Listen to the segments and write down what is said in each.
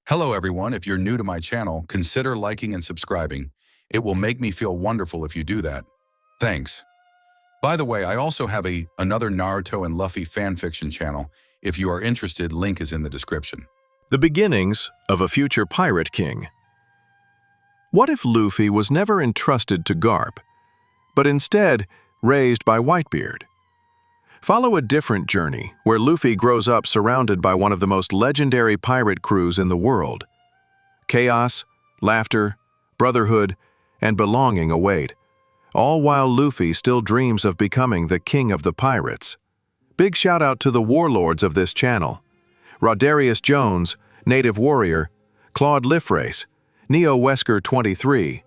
Hello everyone, if you're new to my channel, consider liking and subscribing. It will make me feel wonderful if you do that. Thanks. By the way, I also have another Naruto and Luffy fanfiction channel. If you are interested, link is in the description. The beginnings of a future pirate king. What if Luffy was never entrusted to Garp, but instead raised by Whitebeard? Follow a different journey where Luffy grows up surrounded by one of the most legendary pirate crews in the world. Chaos, laughter, brotherhood, and belonging await, all while Luffy still dreams of becoming the king of the pirates. Big shout out to the warlords of this channel: Rodarius Jones, Native Warrior, Claude Lifrace, Neo Wesker 23,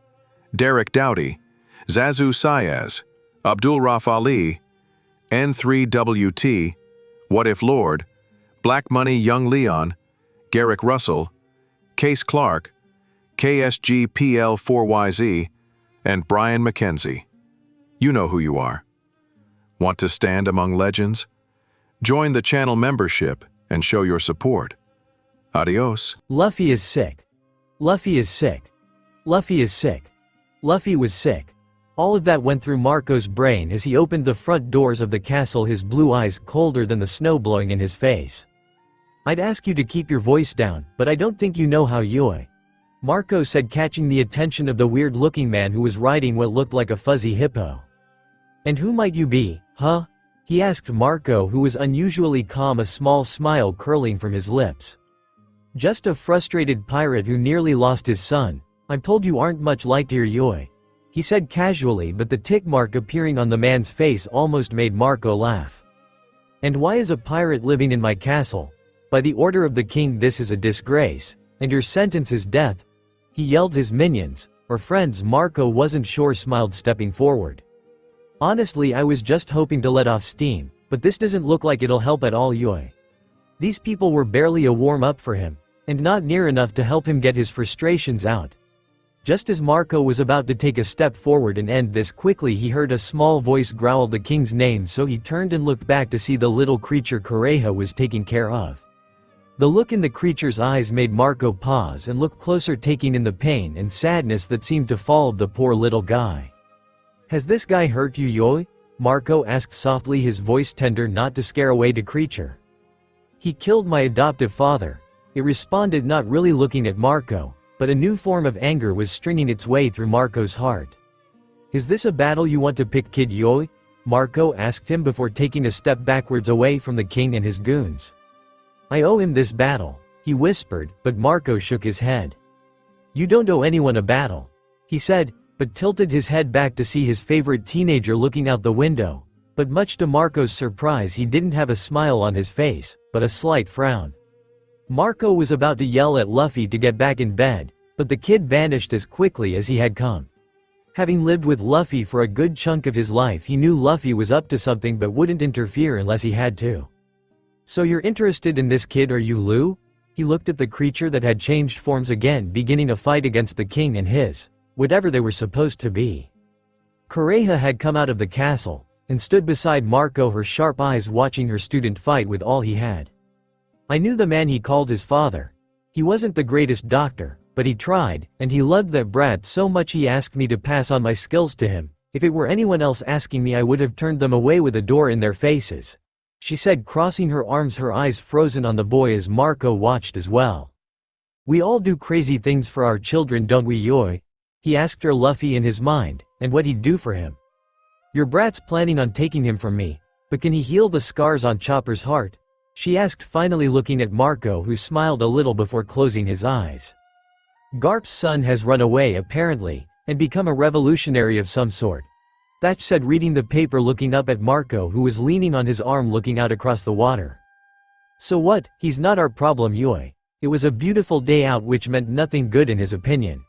Derek Doughty, Zazu Saez, Abdul Raf Ali, N3WT, What If Lord, Black Money Young Leon, Garrick Russell, Case Clark, KSGPL4YZ, and Brian McKenzie. You know who you are. Want to stand among legends? Join the channel membership and show your support. Adios. Luffy is sick. Luffy is sick. Luffy is sick. Luffy was sick. All of that went through Marco's brain as he opened the front doors of the castle, his blue eyes colder than the snow blowing in his face. "I'd ask you to keep your voice down, but I don't think you know how Yui," Marco said, catching the attention of the weird-looking man who was riding what looked like a fuzzy hippo. "And who might you be, huh?" he asked Marco, who was unusually calm, a small smile curling from his lips. "Just a frustrated pirate who nearly lost his son. I'm told you aren't much like your Yui," he said casually, but the tick mark appearing on the man's face almost made Marco laugh. "And why is a pirate living in my castle? By the order of the king, this is a disgrace, and your sentence is death," he yelled. His minions, or friends, Marco wasn't sure, smiled, stepping forward. "Honestly, I was just hoping to let off steam, but this doesn't look like it'll help at all, Yui." These people were barely a warm-up for him, and not near enough to help him get his frustrations out. Just as Marco was about to take a step forward and end this quickly, he heard a small voice growl the king's name, so he turned and looked back to see the little creature Kureha was taking care of. The look in the creature's eyes made Marco pause and look closer, taking in the pain and sadness that seemed to follow the poor little guy. "Has this guy hurt you, Yui?" Marco asked softly, his voice tender, not to scare away the creature. "He killed my adoptive father," it responded, not really looking at Marco, but a new form of anger was stringing its way through Marco's heart. "Is this a battle you want to pick, Kid Yui?" Marco asked him before taking a step backwards away from the king and his goons. "I owe him this battle," he whispered, but Marco shook his head. "You don't owe anyone a battle," he said, but tilted his head back to see his favorite teenager looking out the window. But much to Marco's surprise, he didn't have a smile on his face, but a slight frown. Marco was about to yell at Luffy to get back in bed, but the kid vanished as quickly as he had come. Having lived with Luffy for a good chunk of his life, he knew Luffy was up to something but wouldn't interfere unless he had to. "So you're interested in this kid, are you, Lu?" He looked at the creature that had changed forms again, beginning a fight against the king and his, whatever they were supposed to be. Kureha had come out of the castle, and stood beside Marco, her sharp eyes watching her student fight with all he had. "I knew the man he called his father. He wasn't the greatest doctor, but he tried, and he loved that brat so much he asked me to pass on my skills to him. If it were anyone else asking me, I would have turned them away with a door in their faces," she said, crossing her arms, her eyes frozen on the boy as Marco watched as well. "We all do crazy things for our children, don't we, Yui?" he asked her, Luffy in his mind, and what he'd do for him. "Your brat's planning on taking him from me, but can he heal the scars on Chopper's heart?" she asked, finally looking at Marco, who smiled a little before closing his eyes. "Garp's son has run away apparently, and become a revolutionary of some sort," Thatch said, reading the paper, looking up at Marco, who was leaning on his arm looking out across the water. "So what? He's not our problem, Yui." It was a beautiful day out, which meant nothing good in his opinion.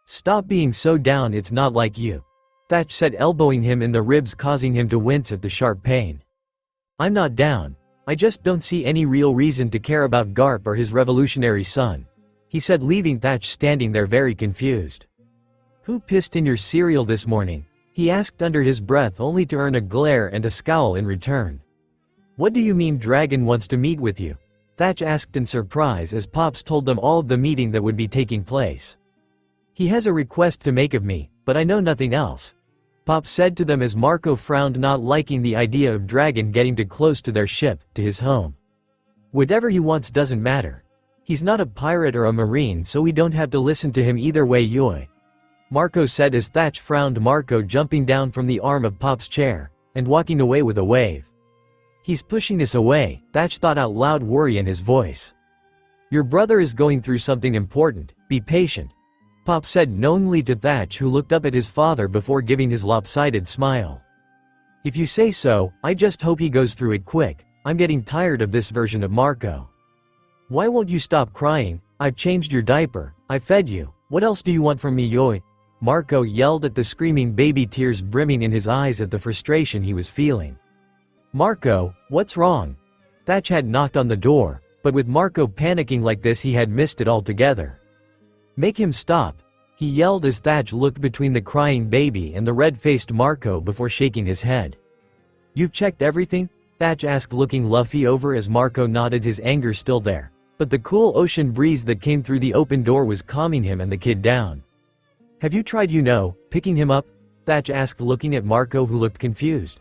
"Stop being so down, it's not like you," Thatch said, elbowing him in the ribs, causing him to wince at the sharp pain. "I'm not down. I just don't see any real reason to care about Garp or his revolutionary son," he said, leaving Thatch standing there very confused. "Who pissed in your cereal this morning?" he asked under his breath, only to earn a glare and a scowl in return. "What do you mean Dragon wants to meet with you?" Thatch asked in surprise as Pops told them all of the meeting that would be taking place. He has a request to make of me, but I know nothing else. Pop said to them as Marco frowned, not liking the idea of Dragon getting too close to their ship, to his home. Whatever he wants doesn't matter. He's not a pirate or a marine, so we don't have to listen to him either way, Yoi. Marco said as Thatch frowned, Marco jumping down from the arm of Pop's chair, and walking away with a wave. He's pushing us away, Thatch thought out loud, worry in his voice. Your brother is going through something important, be patient. Pop said knowingly to Thatch, who looked up at his father before giving his lopsided smile. If you say so, I just hope he goes through it quick. I'm getting tired of this version of Marco. Why won't you stop crying? I've changed your diaper, I fed you, what else do you want from me, Yoi? Marco yelled at the screaming baby, tears brimming in his eyes at the frustration he was feeling. Marco, what's wrong? Thatch had knocked on the door, but with Marco panicking like this he had missed it altogether. Make him stop, he yelled as Thatch looked between the crying baby and the red-faced Marco before shaking his head. You've checked everything? Thatch asked, looking Luffy over as Marco nodded, his anger still there. But the cool ocean breeze that came through the open door was calming him and the kid down. Have you tried, picking him up? Thatch asked, looking at Marco, who looked confused.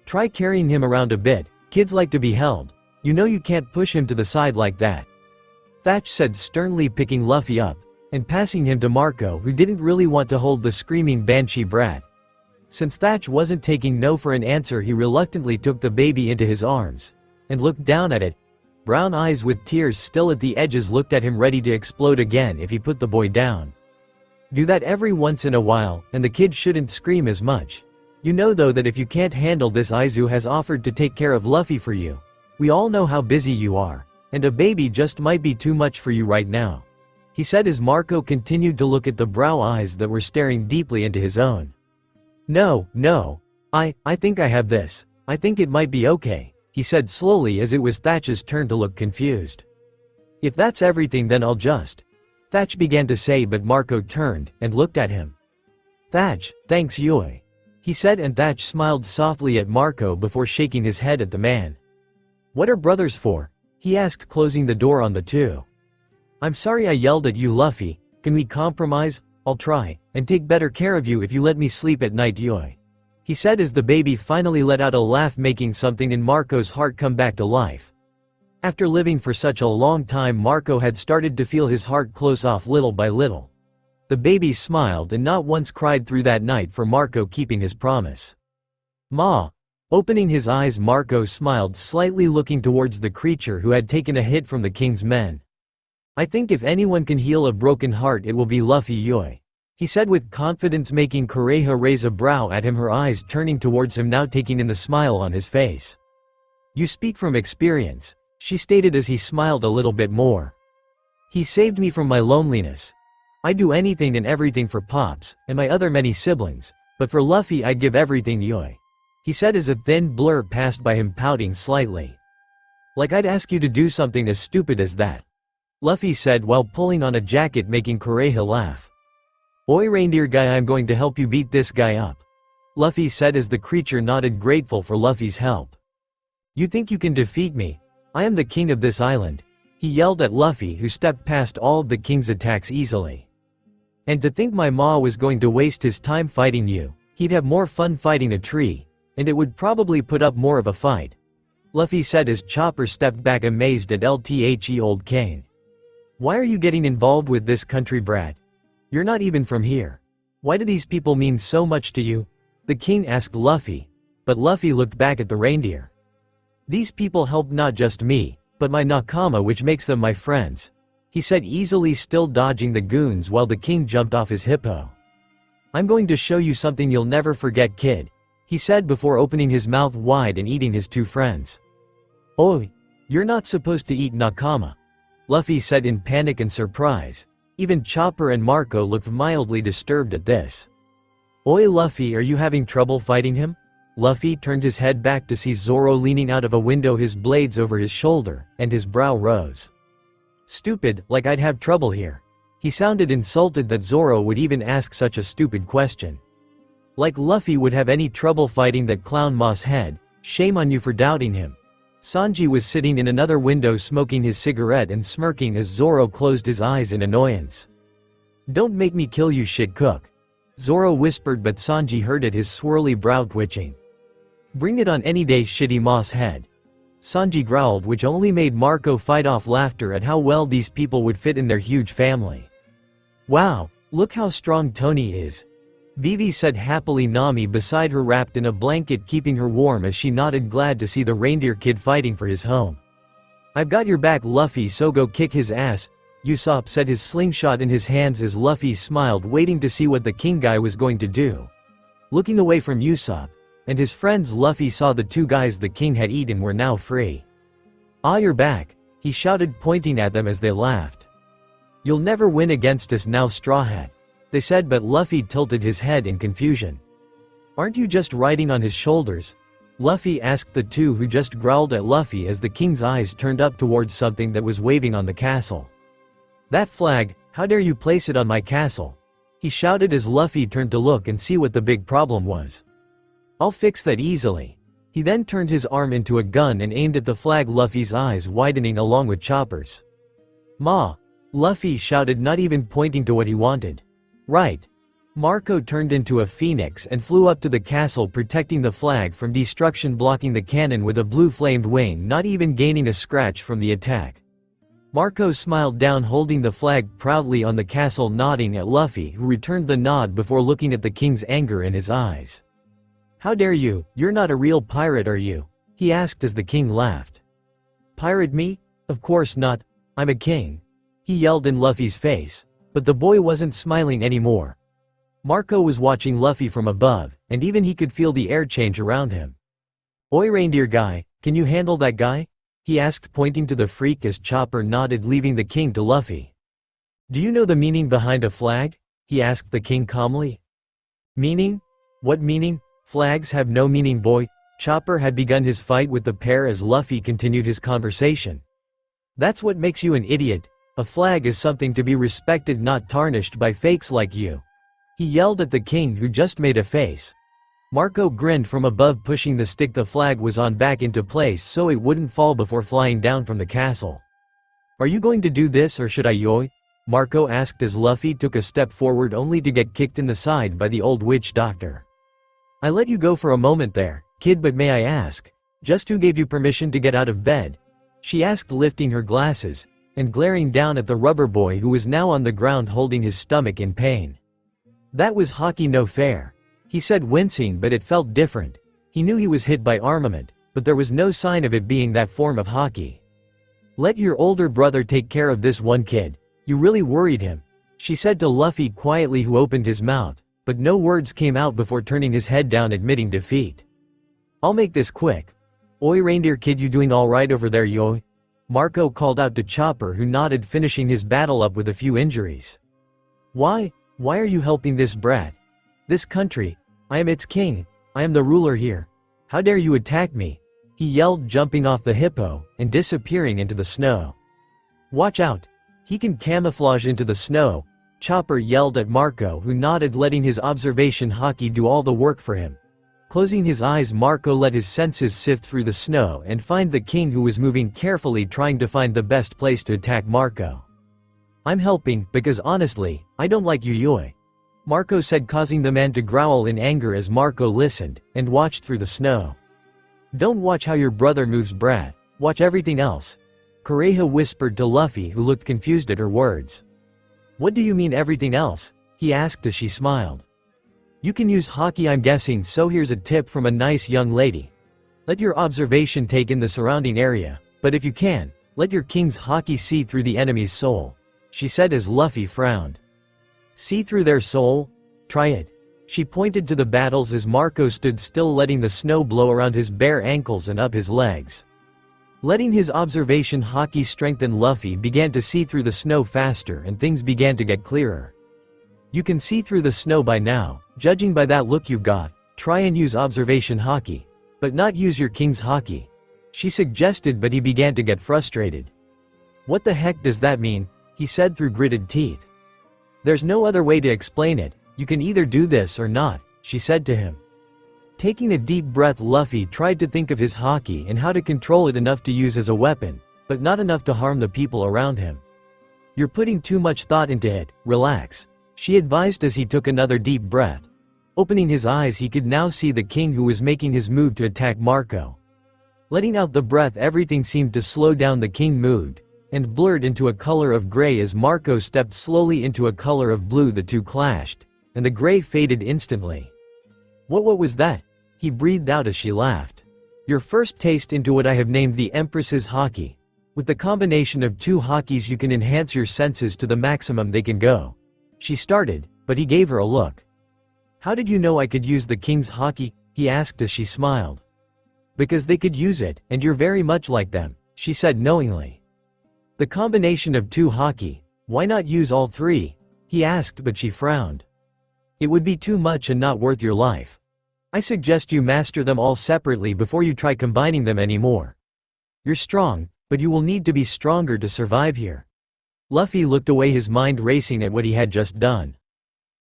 Try carrying him around a bit, kids like to be held. You can't push him to the side like that. Thatch said sternly, picking Luffy up, and passing him to Marco, who didn't really want to hold the screaming banshee brat. Since Thatch wasn't taking no for an answer, he reluctantly took the baby into his arms, and looked down at it. Brown eyes with tears still at the edges looked at him, ready to explode again if he put the boy down. Do that every once in a while, and the kid shouldn't scream as much. You know though that if you can't handle this, Aizu has offered to take care of Luffy for you. We all know how busy you are, and a baby just might be too much for you right now. He said as Marco continued to look at the brow eyes that were staring deeply into his own. No, I think I have this. I think it might be okay, he said slowly as it was Thatch's turn to look confused. If that's everything, then I'll just... Thatch began to say, but Marco turned and looked at him. Thatch, thanks Yoi, he said, and Thatch smiled softly at Marco before shaking his head at the man. What are brothers for? He asked, closing the door on the two. I'm sorry I yelled at you, Luffy. Can we compromise? I'll try, and take better care of you if you let me sleep at night, Yoi, he said as the baby finally let out a laugh, making something in Marco's heart come back to life. After living for such a long time, Marco had started to feel his heart close off little by little. The baby smiled and not once cried through that night, for Marco keeping his promise. Ma. Opening his eyes, Marco smiled slightly, looking towards the creature who had taken a hit from the king's men. I think if anyone can heal a broken heart, it will be Luffy, Yoi, he said with confidence, making Kureha raise a brow at him, her eyes turning towards him now, taking in the smile on his face. You speak from experience, she stated as he smiled a little bit more. He saved me from my loneliness. I'd do anything and everything for Pops and my other many siblings, but for Luffy I'd give everything, Yoi, he said as a thin blur passed by him, pouting slightly. Like I'd ask you to do something as stupid as that, Luffy said while pulling on a jacket, making Kureha laugh. Oi reindeer guy, I'm going to help you beat this guy up, Luffy said as the creature nodded, grateful for Luffy's help. You think you can defeat me? I am the king of this island, he yelled at Luffy, who stepped past all of the king's attacks easily. And to think my ma was going to waste his time fighting you. He'd have more fun fighting a tree, and it would probably put up more of a fight, Luffy said as Chopper stepped back amazed at LTHE old Kane. Why are you getting involved with this country brat? You're not even from here. Why do these people mean so much to you? The king asked Luffy, but Luffy looked back at the reindeer. These people help not just me, but my nakama, which makes them my friends, he said easily, still dodging the goons while the king jumped off his hippo. I'm going to show you something you'll never forget, kid, he said before opening his mouth wide and eating his two friends. Oi, you're not supposed to eat nakama, Luffy said in panic and surprise. Even Chopper and Marco looked mildly disturbed at this. Oi Luffy, are you having trouble fighting him? Luffy turned his head back to see Zoro leaning out of a window, his blades over his shoulder, and his brow rose. Stupid, like I'd have trouble here. He sounded insulted that Zoro would even ask such a stupid question. Like Luffy would have any trouble fighting that clown Moss head. Shame on you for doubting him. Sanji was sitting in another window smoking his cigarette and smirking as Zoro closed his eyes in annoyance. "Don't make me kill you, shit cook," Zoro whispered, but Sanji heard it, his swirly brow twitching. "Bring it on any day, shitty moss head," Sanji growled, which only made Marco fight off laughter at how well these people would fit in their huge family. "Wow, look how strong Tony is," Vivi said happily, Nami beside her wrapped in a blanket keeping her warm as she nodded, glad to see the reindeer kid fighting for his home. "I've got your back, Luffy, so go kick his ass," Usopp said, his slingshot in his hands as Luffy smiled, waiting to see what the king guy was going to do. Looking away from Usopp and his friends, Luffy saw the two guys the king had eaten were now free. "Ah, you're back," he shouted, pointing at them as they laughed. "You'll never win against us now, Straw Hat," they said, but Luffy tilted his head in confusion. "Aren't you just riding on his shoulders?" Luffy asked the two, who just growled at Luffy as the king's eyes turned up towards something that was waving on the castle. "That flag, how dare you place it on my castle?" he shouted as Luffy turned to look and see what the big problem was. "I'll fix that easily." He then turned his arm into a gun and aimed at the flag, Luffy's eyes widening along with Chopper's. "Ma!" Luffy shouted, not even pointing to what he wanted. "Right." Marco turned into a phoenix and flew up to the castle, protecting the flag from destruction, blocking the cannon with a blue flamed wing, not even gaining a scratch from the attack. Marco smiled down, holding the flag proudly on the castle, nodding at Luffy, who returned the nod before looking at the king's anger in his eyes. "How dare you? You're not a real pirate, are you?" he asked as the king laughed. "Pirate me? Of course not. I'm a king," he yelled in Luffy's face. But the boy wasn't smiling anymore. Marco was watching Luffy from above, and even he could feel the air change around him. "Oi, reindeer guy, can you handle that guy?" he asked, pointing to the freak as Chopper nodded, leaving the king to Luffy. "Do you know the meaning behind a flag?" he asked the king calmly. "Meaning? What meaning? Flags have no meaning, boy." Chopper had begun his fight with the pair as Luffy continued his conversation. "That's what makes you an idiot. A flag is something to be respected, not tarnished by fakes like you," he yelled at the king, who just made a face. Marco grinned from above, pushing the stick the flag was on back into place so it wouldn't fall before flying down from the castle. "Are you going to do this or should I, yoy?" Marco asked as Luffy took a step forward only to get kicked in the side by the old witch doctor. "I let you go for a moment there, kid, but may I ask, just who gave you permission to get out of bed?" she asked, lifting her glasses and glaring down at the rubber boy, who was now on the ground holding his stomach in pain. "That was Haki no fair," he said, wincing, but it felt different. He knew he was hit by armament, but there was no sign of it being that form of Haki. "Let your older brother take care of this one, kid. You really worried him," she said to Luffy quietly, who opened his mouth, but no words came out before turning his head down, admitting defeat. "I'll make this quick. Oi, reindeer kid, you doing all right over there, yo?" Marco called out to Chopper, who nodded, finishing his battle up with a few injuries. Why are you helping this brat? This country, I am its king, I am the ruler here. How dare you attack me?" he yelled, jumping off the hippo and disappearing into the snow. "Watch out, he can camouflage into the snow," Chopper yelled at Marco, who nodded, letting his observation Haki do all the work for him. Closing his eyes, Marco let his senses sift through the snow and find the king, who was moving carefully, trying to find the best place to attack Marco. "I'm helping, because honestly, I don't like you, yoy," Marco said, causing the man to growl in anger as Marco listened and watched through the snow. "Don't watch how your brother moves, brat, watch everything else," Kureha whispered to Luffy, who looked confused at her words. "What do you mean everything else?" he asked as she smiled. "You can use Haki, I'm guessing, so here's a tip from a nice young lady. Let your observation take in the surrounding area, but if you can, let your king's Haki see through the enemy's soul," she said as Luffy frowned. "See through their soul? Try it." She pointed to the battles as Marco stood still, letting the snow blow around his bare ankles and up his legs. Letting his observation Haki strengthen, Luffy began to see through the snow faster and things began to get clearer. "You can see through the snow by now, judging by that look you've got. Try and use observation Haki, but not use your king's Haki," she suggested, but he began to get frustrated. "What the heck does that mean?" he said through gritted teeth. "There's no other way to explain it, you can either do this or not," she said to him. Taking a deep breath, Luffy tried to think of his haki and how to control it enough to use as a weapon, but not enough to harm the people around him. "You're putting too much thought into it, relax," she advised as he took another deep breath. Opening his eyes, he could now see the king who was making his move to attack Marco. Letting out the breath, everything seemed to slow down. The king moved and blurred into a color of gray as Marco stepped slowly into a color of blue. The two clashed, and the gray faded instantly. What was that?" he breathed out as she laughed. "Your first taste into what I have named the Empress's haki. With the combination of two hakis you can enhance your senses to the maximum they can go." She started, but he gave her a look. "How did you know I could use the king's haki?" he asked as she smiled. "Because they could use it, and you're very much like them," she said knowingly. "The combination of two haki, why not use all three?" he asked, but she frowned. "It would be too much and not worth your life. I suggest you master them all separately before you try combining them anymore. You're strong, but you will need to be stronger to survive here." Luffy looked away, his mind racing at what he had just done.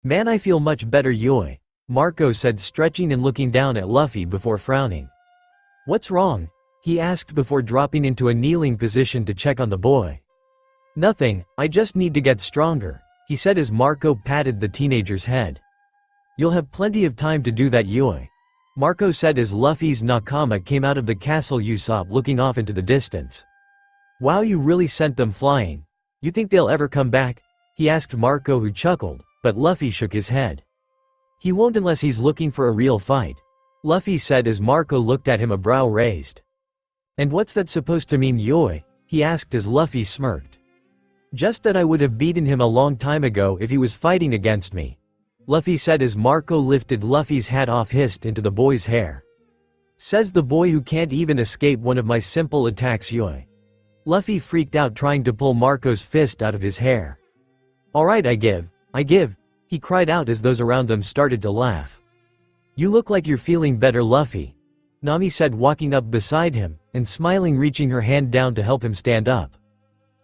"Man, I feel much better, Yui," Marco said, stretching and looking down at Luffy before frowning. "What's wrong?" he asked before dropping into a kneeling position to check on the boy. "Nothing, I just need to get stronger," he said as Marco patted the teenager's head. "You'll have plenty of time to do that, Yui," Marco said as Luffy's nakama came out of the castle. Usopp looking off into the distance. "Wow, you really sent them flying. You think they'll ever come back?" he asked Marco, who chuckled, but Luffy shook his head. "He won't unless he's looking for a real fight," Luffy said as Marco looked at him, a brow raised. "And what's that supposed to mean, Yui?" he asked as Luffy smirked. "Just that I would have beaten him a long time ago if he was fighting against me," Luffy said as Marco lifted Luffy's hat off, hissed into the boy's hair. "Says the boy who can't even escape one of my simple attacks, Yui." Luffy freaked out, trying to pull Marco's fist out of his hair. "Alright, I give," he cried out as those around them started to laugh. "You look like you're feeling better, Luffy," Nami said, walking up beside him and smiling, reaching her hand down to help him stand up.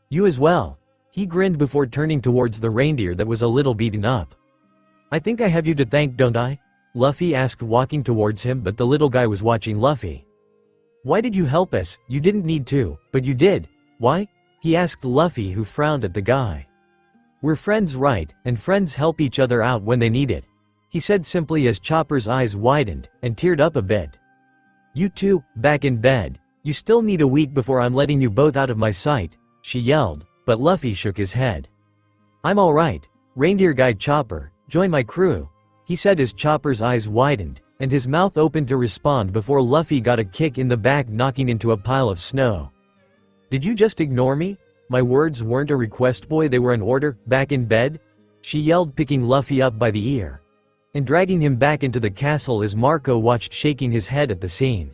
"You as well," he grinned before turning towards the reindeer that was a little beaten up. "I think I have you to thank, don't I?" Luffy asked, walking towards him, but the little guy was watching Luffy. "Why did you help us? You didn't need to, but you did." "Why?" he asked Luffy, who frowned at the guy. "We're friends, right, and friends help each other out when they need it," he said simply as Chopper's eyes widened and teared up a bit. "You two, back in bed. You still need a week before I'm letting you both out of my sight," she yelled, but Luffy shook his head. "I'm alright, reindeer guy Chopper. Join my crew," he said as Chopper's eyes widened and his mouth opened to respond before Luffy got a kick in the back, knocking into a pile of snow. "Did you just ignore me? My words weren't a request, boy, they were an order. Back in bed?" she yelled, picking Luffy up by the ear and dragging him back into the castle as Marco watched, shaking his head at the scene.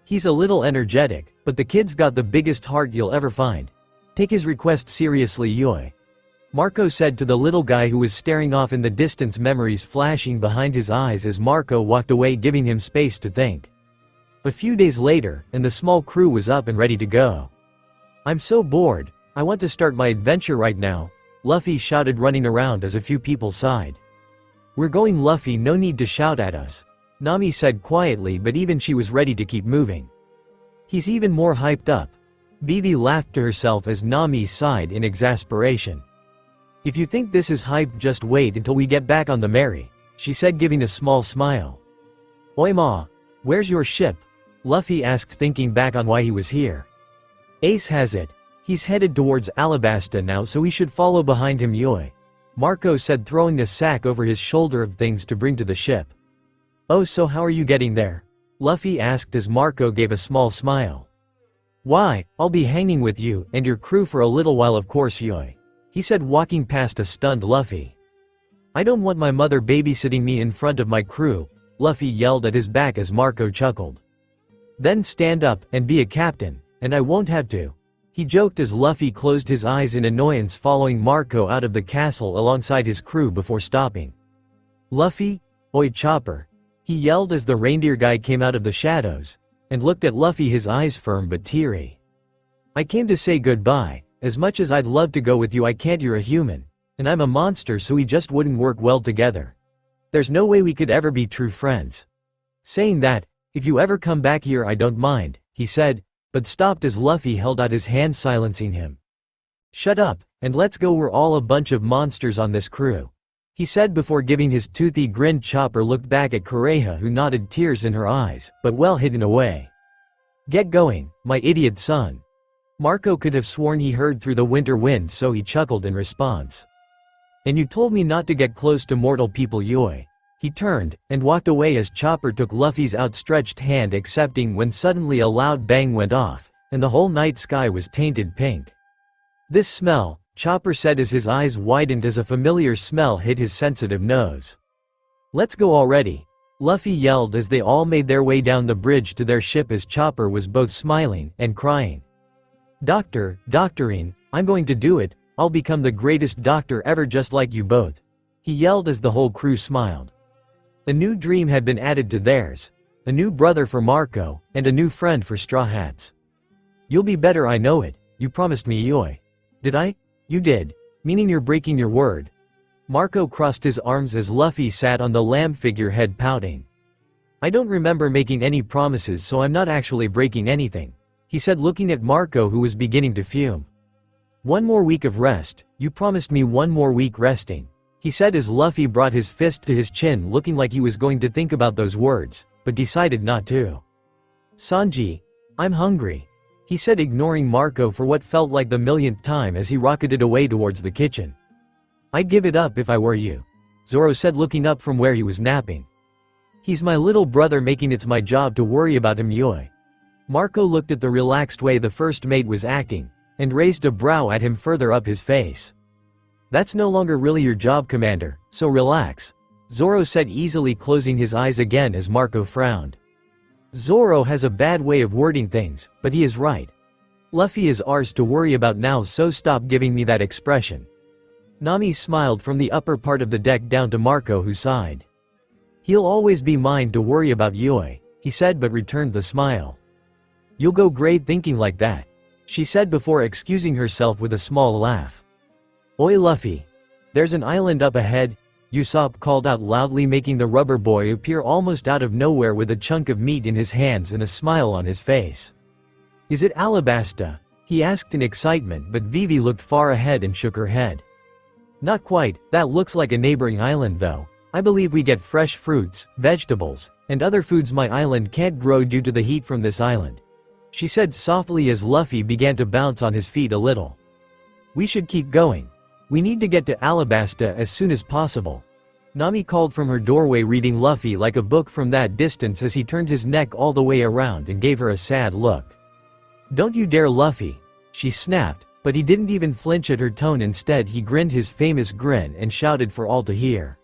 "He's a little energetic, but the kid's got the biggest heart you'll ever find. Take his request seriously, Yui," Marco said to the little guy who was staring off in the distance, memories flashing behind his eyes as Marco walked away, giving him space to think. A few days later, and the small crew was up and ready to go. "I'm so bored, I want to start my adventure right now," Luffy shouted, running around as a few people sighed. "We're going, Luffy, no need to shout at us," Nami said quietly, but even she was ready to keep moving. "He's even more hyped up." Vivi laughed to herself as Nami sighed in exasperation. "If you think this is hype, just wait until we get back on the Mary," she said, giving a small smile. "Oi ma, where's your ship?" Luffy asked, thinking back on why he was here. "Ace has it. He's headed towards Alabasta now, so we should follow behind him, Yui," Marco said, throwing a sack over his shoulder of things to bring to the ship. "Oh, so how are you getting there?" Luffy asked as Marco gave a small smile. "Why, I'll be hanging with you and your crew for a little while, of course, Yui," he said, walking past a stunned Luffy. "I don't want my mother babysitting me in front of my crew," Luffy yelled at his back as Marco chuckled. "Then stand up and be a captain, and I won't have to," he joked as Luffy closed his eyes in annoyance, following Marco out of the castle alongside his crew before stopping. "Luffy, oi Chopper," he yelled as the reindeer guy came out of the shadows and looked at Luffy, his eyes firm but teary. "I came to say goodbye. As much as I'd love to go with you, I can't. You're a human, and I'm a monster, so we just wouldn't work well together. There's no way we could ever be true friends." Saying that, "If you ever come back here I don't mind," he said, but stopped as Luffy held out his hand silencing him. "Shut up, and let's go, we're all a bunch of monsters on this crew," he said before giving his toothy grin. Chopper looked back at Kureha, who nodded, tears in her eyes, but well hidden away. "Get going, my idiot son." Marco could have sworn he heard through the winter wind, so he chuckled in response. "And you told me not to get close to mortal people, Yoi." He turned and walked away as Chopper took Luffy's outstretched hand, accepting, when suddenly a loud bang went off, and the whole night sky was tainted pink. "This smell," Chopper said as his eyes widened as a familiar smell hit his sensitive nose. "Let's go already," Luffy yelled as they all made their way down the bridge to their ship, as Chopper was both smiling and crying. Doctoring, I'm going to do it, I'll become the greatest doctor ever just like you both," he yelled as the whole crew smiled. A new dream had been added to theirs, a new brother for Marco, and a new friend for Straw Hats. "You'll be better, I know it, you promised me, Yoi." "Did I?" "You did, meaning you're breaking your word." Marco crossed his arms as Luffy sat on the lamb figurehead pouting. "I don't remember making any promises, so I'm not actually breaking anything," he said, looking at Marco, who was beginning to fume. "One more week of rest, you promised me one more week resting," he said as Luffy brought his fist to his chin, looking like he was going to think about those words, but decided not to. "Sanji, I'm hungry," he said, ignoring Marco for what felt like the millionth time as he rocketed away towards the kitchen. "I'd give it up if I were you," Zoro said, looking up from where he was napping. "He's my little brother, making it's my job to worry about him, Yoi." Marco looked at the relaxed way the first mate was acting, and raised a brow at him further up his face. "That's no longer really your job, Commander, so relax," Zoro said, easily closing his eyes again as Marco frowned. Zoro has a bad way of wording things, but he is right. Luffy is ours to worry about now, so stop giving me that expression. Nami smiled from the upper part of the deck down to Marco, who sighed. "He'll always be mine to worry about, Yoi," he said, but returned the smile. "You'll go great thinking like that," she said before excusing herself with a small laugh. "Oi Luffy. There's an island up ahead," Usopp called out loudly, making the rubber boy appear almost out of nowhere with a chunk of meat in his hands and a smile on his face. "Is it Alabasta?" he asked in excitement, but Vivi looked far ahead and shook her head. "Not quite, that looks like a neighboring island though. I believe we get fresh fruits, vegetables, and other foods my island can't grow due to the heat from this island," she said softly as Luffy began to bounce on his feet a little. "We should keep going. We need to get to Alabasta as soon as possible," Nami called from her doorway, reading Luffy like a book from that distance as he turned his neck all the way around and gave her a sad look. "Don't you dare, Luffy," she snapped, but he didn't even flinch at her tone. Instead, he grinned his famous grin and shouted for all to hear.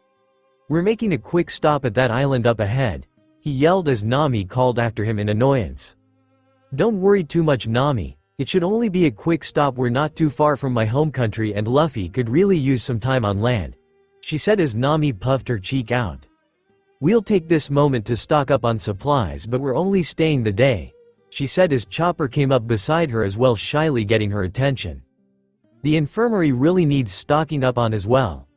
"We're making a quick stop at that island up ahead," he yelled as Nami called after him in annoyance. "Don't worry too much, Nami. It should only be a quick stop, we're not too far from my home country and Luffy could really use some time on land," she said as Nami puffed her cheek out. "We'll take this moment to stock up on supplies, but we're only staying the day," she said as Chopper came up beside her as well, shyly getting her attention. "The infirmary really needs stocking up on as well.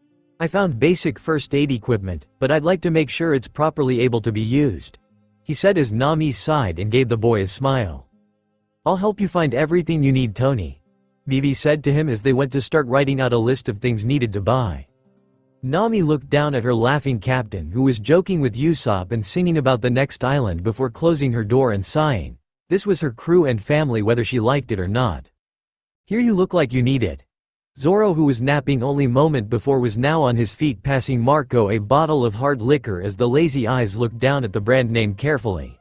I found basic first aid equipment, but I'd like to make sure it's properly able to be used," he said as Nami sighed and gave the boy a smile. "I'll help you find everything you need, Tony," Vivi said to him as they went to start writing out a list of things needed to buy. Nami looked down at her laughing captain, who was joking with Usopp and singing about the next island before closing her door and sighing. This was her crew and family, whether she liked it or not. "Here, you look like you need it." Zoro, who was napping only moment before, was now on his feet, passing Marco a bottle of hard liquor as the lazy eyes looked down at the brand name carefully.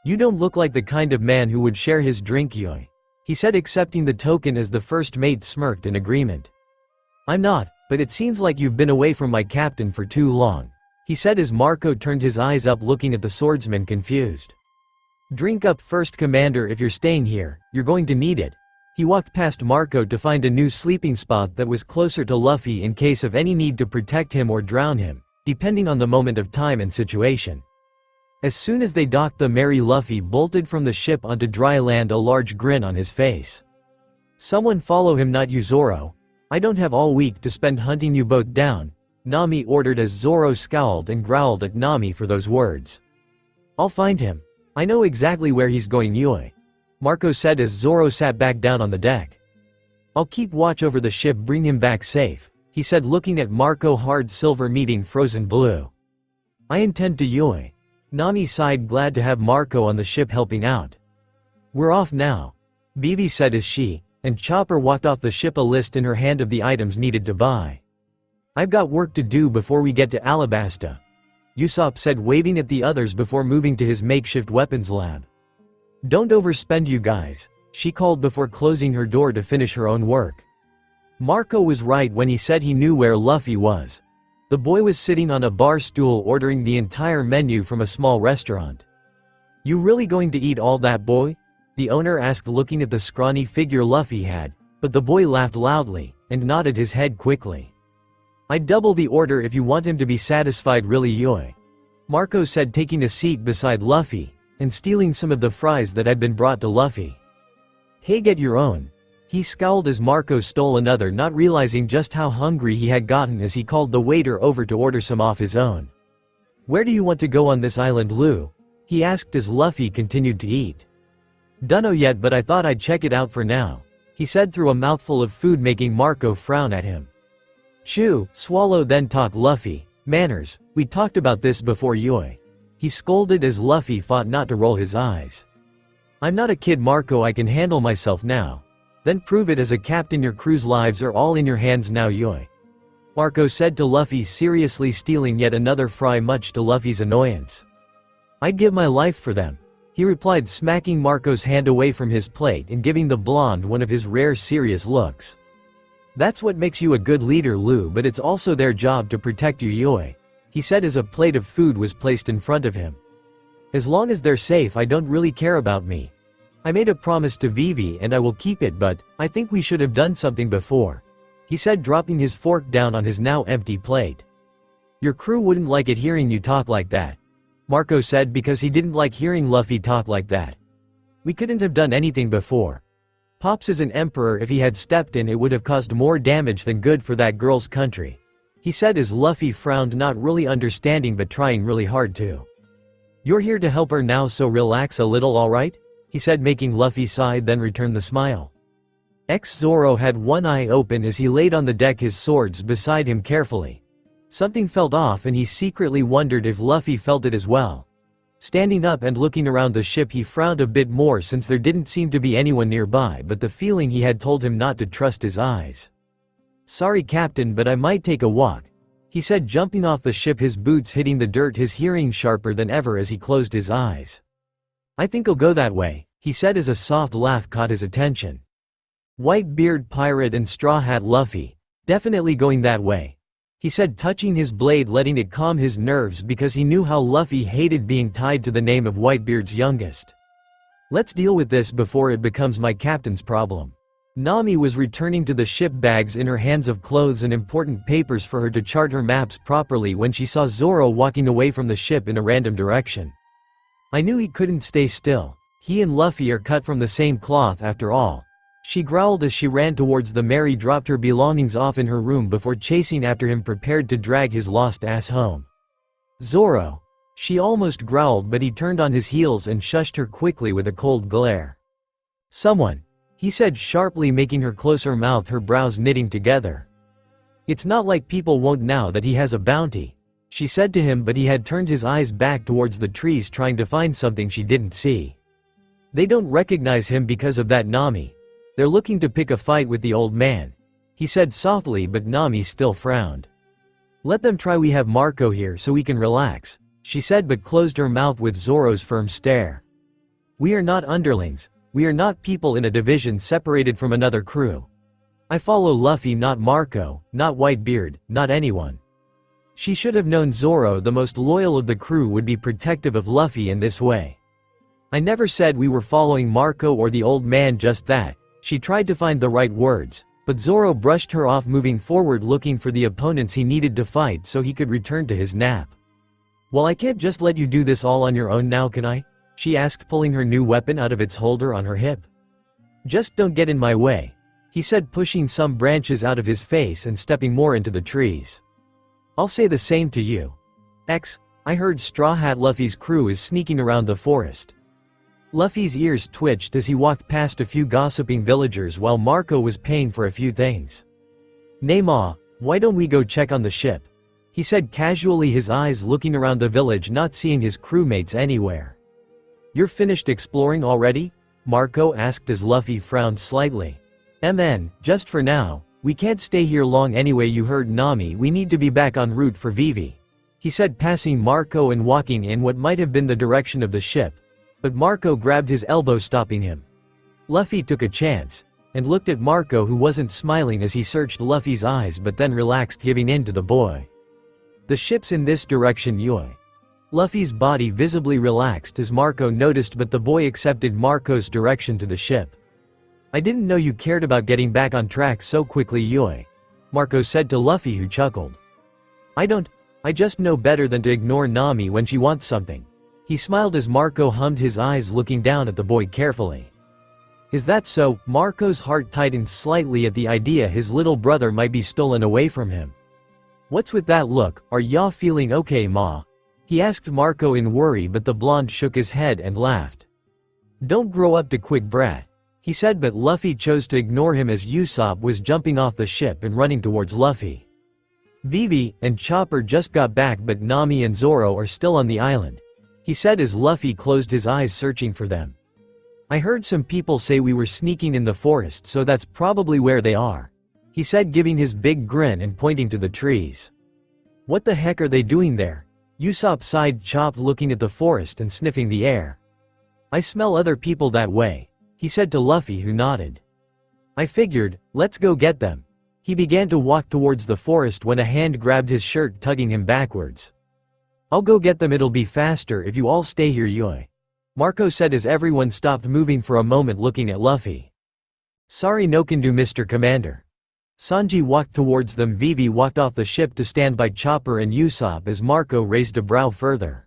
"You don't look like the kind of man who would share his drink, Yoi," he said, accepting the token as the first mate smirked in agreement. "I'm not, but it seems like you've been away from my captain for too long," he said as Marco turned his eyes up, looking at the swordsman confused. "Drink up first, Commander, if you're staying here, you're going to need it." He walked past Marco to find a new sleeping spot that was closer to Luffy in case of any need to protect him or drown him, depending on the moment of time and situation. As soon as they docked, the merry Luffy bolted from the ship onto dry land, a large grin on his face. "Someone follow him, not you, Zoro. I don't have all week to spend hunting you both down," Nami ordered as Zoro scowled and growled at Nami for those words. I'll find him. I know exactly where he's going, Yui. Marco said as Zoro sat back down on the deck. I'll keep watch over the ship, bring him back safe, he said looking at Marco, hard silver meeting frozen blue. I intend to, Yui. Nami sighed, glad to have Marco on the ship helping out. We're off now, Vivi said as she and Chopper walked off the ship, a list in her hand of the items needed to buy. I've got work to do before we get to Alabasta, Usopp said, waving at the others before moving to his makeshift weapons lab. Don't overspend, you guys, she called before closing her door to finish her own work. Marco was right when he said he knew where Luffy was. The boy was sitting on a bar stool ordering the entire menu from a small restaurant. You really going to eat all that, boy? The owner asked, looking at the scrawny figure Luffy had, but the boy laughed loudly and nodded his head quickly. I'd double the order if you want him to be satisfied, really, Yui, Marco said, taking a seat beside Luffy and stealing some of the fries that had been brought to Luffy. Hey, get your own. He scowled as Marco stole another, not realizing just how hungry he had gotten as he called the waiter over to order some off his own. Where do you want to go on this island, Lou? He asked as Luffy continued to eat. Dunno yet, but I thought I'd check it out for now, he said through a mouthful of food, making Marco frown at him. Chew, swallow, then talk, Luffy. Manners, we talked about this before, Yui. He scolded as Luffy fought not to roll his eyes. I'm not a kid, Marco, I can handle myself now. Then prove it as a captain, your crew's lives are all in your hands now, Yui, Marco said to Luffy, seriously stealing yet another fry much to Luffy's annoyance. I'd give my life for them, he replied, smacking Marco's hand away from his plate and giving the blonde one of his rare serious looks. That's what makes you a good leader, Lou, but it's also their job to protect you, Yui, he said as a plate of food was placed in front of him. As long as they're safe, I don't really care about me. I made a promise to Vivi and I will keep it, but I think we should have done something before, he said, dropping his fork down on his now empty plate. Your crew wouldn't like it hearing you talk like that, Marco said, because he didn't like hearing Luffy talk like that. We couldn't have done anything before. Pops is an emperor, if he had stepped in it would have caused more damage than good for that girl's country, he said as Luffy frowned, not really understanding but trying really hard to. You're here to help her now, so relax a little, alright? He said, making Luffy sigh, then returned the smile. Zoro had one eye open as he laid on the deck, his swords beside him carefully. Something felt off and he secretly wondered if Luffy felt it as well. Standing up and looking around the ship, he frowned a bit more since there didn't seem to be anyone nearby, but the feeling he had told him not to trust his eyes. Sorry, Captain, but I might take a walk, he said, jumping off the ship, his boots hitting the dirt, his hearing sharper than ever as he closed his eyes. I think I'll go that way, he said as a soft laugh caught his attention. Whitebeard pirate and Straw Hat Luffy, definitely going that way, he said, touching his blade, letting it calm his nerves because he knew how Luffy hated being tied to the name of Whitebeard's youngest. Let's deal with this before it becomes my captain's problem. Nami was returning to the ship, bags in her hands of clothes and important papers for her to chart her maps properly, when she saw Zoro walking away from the ship in a random direction. I knew he couldn't stay still. He and Luffy are cut from the same cloth after all, she growled as she ran towards them. Mary dropped her belongings off in her room before chasing after him, prepared to drag his lost ass home. Zoro, she almost growled, but he turned on his heels and shushed her quickly with a cold glare. Someone, he said sharply, making her close her mouth, her brows knitting together. It's not like people won't now that he has a bounty, she said to him, but he had turned his eyes back towards the trees, trying to find something she didn't see. They don't recognize him because of that, Nami. They're looking to pick a fight with the old man, he said softly, but Nami still frowned. Let them try, we have Marco here so we can relax, she said, but closed her mouth with Zoro's firm stare. We are not underlings, we are not people in a division separated from another crew. I follow Luffy, not Marco, not Whitebeard, not anyone. She should have known Zoro, the most loyal of the crew, would be protective of Luffy in this way. I never said we were following Marco or the old man, just that. She tried to find the right words, but Zoro brushed her off, moving forward looking for the opponents he needed to fight so he could return to his nap. Well, I can't just let you do this all on your own now, can I? She asked, pulling her new weapon out of its holder on her hip. Just don't get in my way, he said, pushing some branches out of his face and stepping more into the trees. I'll say the same to you. I heard Straw Hat Luffy's crew is sneaking around the forest. Luffy's ears twitched as he walked past a few gossiping villagers while Marco was paying for a few things. "Nay ma, why don't we go check on the ship?" he said casually, his eyes looking around the village, not seeing his crewmates anywhere. "You're finished exploring already?" Marco asked as Luffy frowned slightly. "MN, just for now. We can't stay here long anyway. You heard Nami, we need to be back en route for Vivi," he said, passing Marco and walking in what might have been the direction of the ship. But Marco grabbed his elbow, stopping him. Luffy took a chance and looked at Marco, who wasn't smiling as he searched Luffy's eyes but then relaxed, giving in to the boy. "The ship's in this direction, Yui." Luffy's body visibly relaxed as Marco noticed, but the boy accepted Marco's direction to the ship. "I didn't know you cared about getting back on track so quickly, Yui," Marco said to Luffy, who chuckled. I just know better than to ignore Nami when she wants something." He smiled as Marco hummed, his eyes looking down at the boy carefully. "Is that so?" Marco's heart tightened slightly at the idea his little brother might be stolen away from him. "What's with that look? Are ya feeling okay, ma?" he asked Marco in worry, but the blonde shook his head and laughed. "Don't grow up to quick brat," he said, but Luffy chose to ignore him as Usopp was jumping off the ship and running towards Luffy. "Vivi and Chopper just got back, but Nami and Zoro are still on the island," he said as Luffy closed his eyes, searching for them. "I heard some people say we were sneaking in the forest, so that's probably where they are," he said, giving his big grin and pointing to the trees. "What the heck are they doing there?" Usopp sighed, Chop looking at the forest and sniffing the air. "I smell other people that way," he said to Luffy, who nodded. "I figured, let's go get them." He began to walk towards the forest when a hand grabbed his shirt, tugging him backwards. "I'll go get them, it'll be faster if you all stay here, Yui," Marco said as everyone stopped moving for a moment, looking at Luffy. "Sorry, no can do, Mr. Commander." Sanji walked towards them. Vivi walked off the ship to stand by Chopper and Usopp as Marco raised a brow further.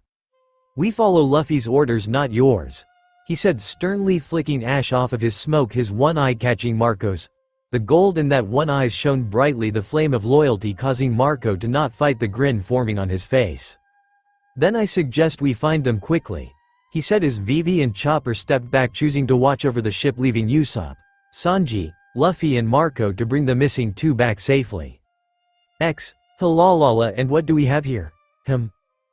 "We follow Luffy's orders, not yours," he said sternly, flicking ash off of his smoke, his one eye catching Marco's. The gold in that one eye shone brightly, the flame of loyalty causing Marco to not fight the grin forming on his face. "Then I suggest we find them quickly," he said as Vivi and Chopper stepped back, choosing to watch over the ship, leaving Usopp, Sanji, Luffy and Marco to bring the missing two back safely. Halalala, and what do we have here?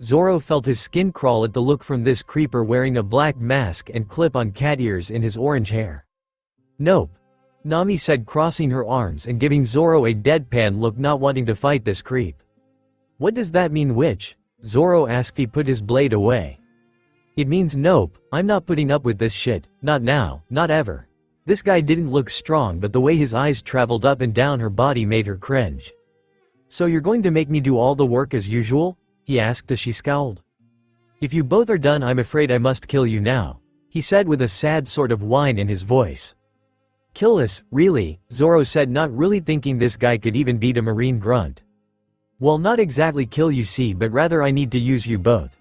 Zoro felt his skin crawl at the look from this creeper wearing a black mask and clip-on cat ears in his orange hair. "Nope," Nami said, crossing her arms and giving Zoro a deadpan look, not wanting to fight this creep. "What does that mean, witch?" Zoro asked. He put his blade away. "It means nope, I'm not putting up with this shit, not now, not ever." This guy didn't look strong, but the way his eyes traveled up and down her body made her cringe. "So you're going to make me do all the work as usual?" he asked as she scowled. "If you both are done, I'm afraid I must kill you now," he said with a sad sort of whine in his voice. "Kill us, really?" Zoro said, not really thinking this guy could even beat a marine grunt. "Well, not exactly kill, you see, but rather I need to use you both."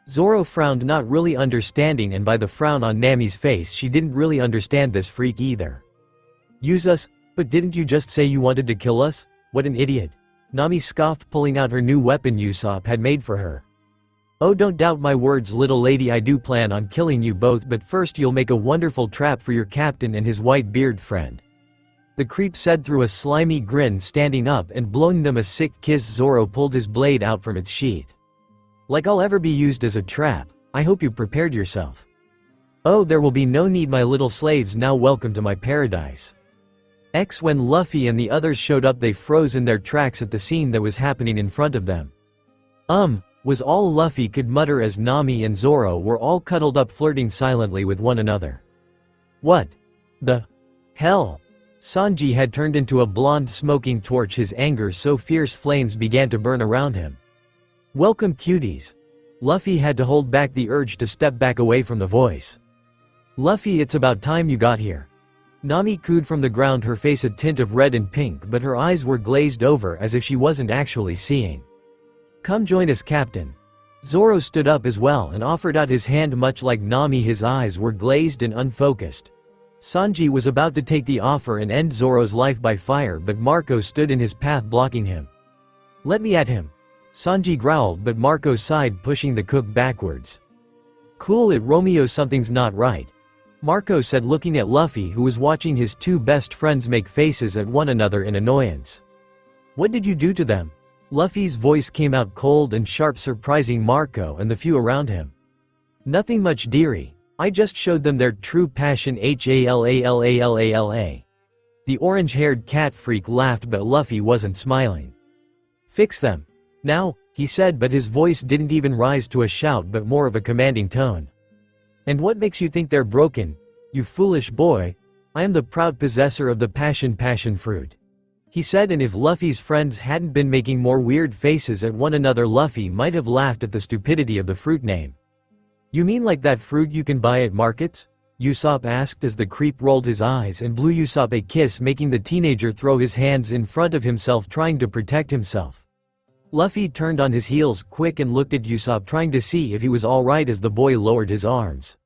Zoro frowned, not really understanding, and by the frown on Nami's face she didn't really understand this freak either. "Use us? But didn't you just say you wanted to kill us? What an idiot." Nami scoffed, pulling out her new weapon Usopp had made for her. "Oh, don't doubt my words, little lady, I do plan on killing you both, but first you'll make a wonderful trap for your captain and his white-beard friend," the creep said through a slimy grin, standing up and blowing them a sick kiss. Zoro pulled his blade out from its sheath. "Like I'll ever be used as a trap. I hope you prepared yourself." "Oh, there will be no need, my little slaves, now welcome to my paradise." When Luffy and the others showed up, they froze in their tracks at the scene that was happening in front of them. Was all Luffy could mutter as Nami and Zoro were all cuddled up, flirting silently with one another. "What the hell?" Sanji had turned into a blonde smoking torch, his anger so fierce flames began to burn around him. "Welcome, cuties." Luffy had to hold back the urge to step back away from the voice. "Luffy, it's about time you got here." Nami cooed from the ground, her face a tint of red and pink, but her eyes were glazed over as if she wasn't actually seeing. "Come join us, Captain." Zoro stood up as well and offered out his hand, much like Nami. His eyes were glazed and unfocused. Sanji was about to take the offer and end Zoro's life by fire, but Marco stood in his path, blocking him. "Let me at him." Sanji growled, but Marco sighed, pushing the cook backwards. Cool it, Romeo, something's not right. Marco said, looking at Luffy, who was watching his two best friends make faces at one another in annoyance. What did you do to them? Luffy's voice came out cold and sharp, surprising Marco and the few around him. Nothing much, dearie. I just showed them their true passion. HALALALALA. The orange-haired cat freak laughed, but Luffy wasn't smiling. Fix them. Now, he said, but his voice didn't even rise to a shout but more of a commanding tone. And what makes you think they're broken, you foolish boy? I am the proud possessor of the passion fruit. He said, and if Luffy's friends hadn't been making more weird faces at one another, Luffy might have laughed at the stupidity of the fruit name. You mean like that fruit you can buy at markets? Usopp asked as the creep rolled his eyes and blew Usopp a kiss, making the teenager throw his hands in front of himself, trying to protect himself. Luffy turned on his heels quick and looked at Usopp, trying to see if he was alright as the boy lowered his arms.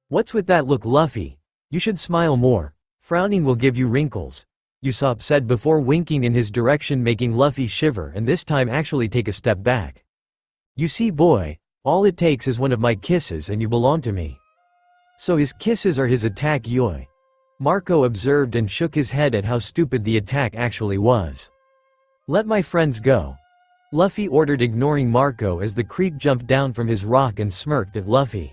What's with that look, Luffy? You should smile more. Frowning will give you wrinkles, Usopp said before winking in his direction, making Luffy shiver and this time actually take a step back. You see, boy, all it takes is one of my kisses and you belong to me. So his kisses are his attack, yoi. Marco observed and shook his head at how stupid the attack actually was. Let my friends go, Luffy ordered, ignoring Marco as the creep jumped down from his rock and smirked at Luffy.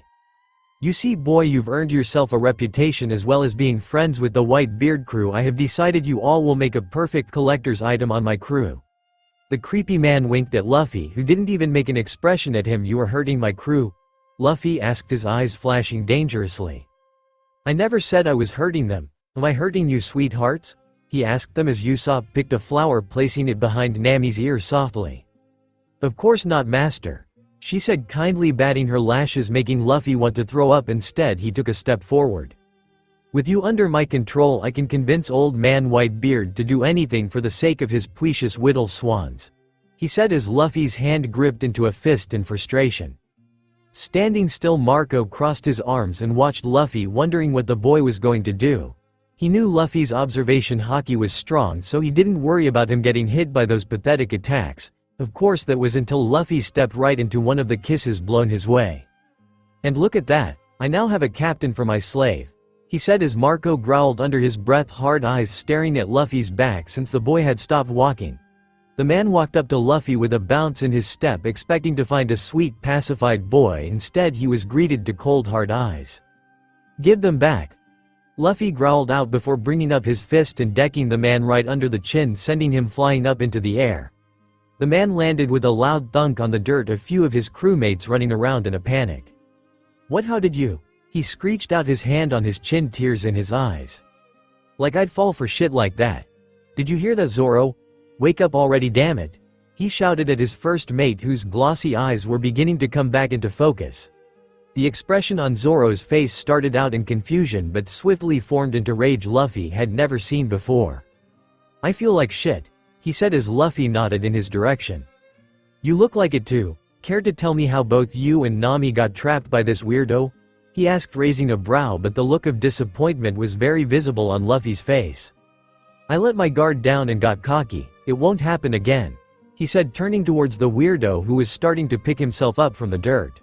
You see, boy, you've earned yourself a reputation as well as being friends with the White Beard crew. I have decided you all will make a perfect collector's item on my crew. The creepy man winked at Luffy, who didn't even make an expression at him. You are hurting my crew? Luffy asked, his eyes flashing dangerously. I never said I was hurting them. Am I hurting you, sweethearts? He asked them as Usopp picked a flower, placing it behind Nami's ear softly. Of course not, master, she said kindly, batting her lashes, making Luffy want to throw up. Instead, he took a step forward. With you under my control, I can convince old man Whitebeard to do anything for the sake of his precious whittle swans, he said as Luffy's hand gripped into a fist in frustration. Standing still, Marco crossed his arms and watched Luffy, wondering what the boy was going to do. He knew Luffy's observation haki was strong, so he didn't worry about him getting hit by those pathetic attacks. Of course, that was until Luffy stepped right into one of the kisses blown his way. And look at that, I now have a captain for my slave, he said as Marco growled under his breath, hard eyes staring at Luffy's back since the boy had stopped walking. The man walked up to Luffy with a bounce in his step, expecting to find a sweet, pacified boy. Instead, he was greeted to cold, hard eyes. Give them back, Luffy growled out before bringing up his fist and decking the man right under the chin, sending him flying up into the air. The man landed with a loud thunk on the dirt, a few of his crewmates running around in a panic. What, how did you? He screeched out, his hand on his chin, tears in his eyes. Like I'd fall for shit like that. Did you hear that, Zoro? Wake up already, damn it, he shouted at his first mate, whose glossy eyes were beginning to come back into focus. The expression on Zoro's face started out in confusion but swiftly formed into rage Luffy had never seen before. I feel like shit, he said as Luffy nodded in his direction. You look like it too. Care to tell me how both you and Nami got trapped by this weirdo? He asked, raising a brow, but the look of disappointment was very visible on Luffy's face. I let my guard down and got cocky. It won't happen again, he said, turning towards the weirdo who was starting to pick himself up from the dirt.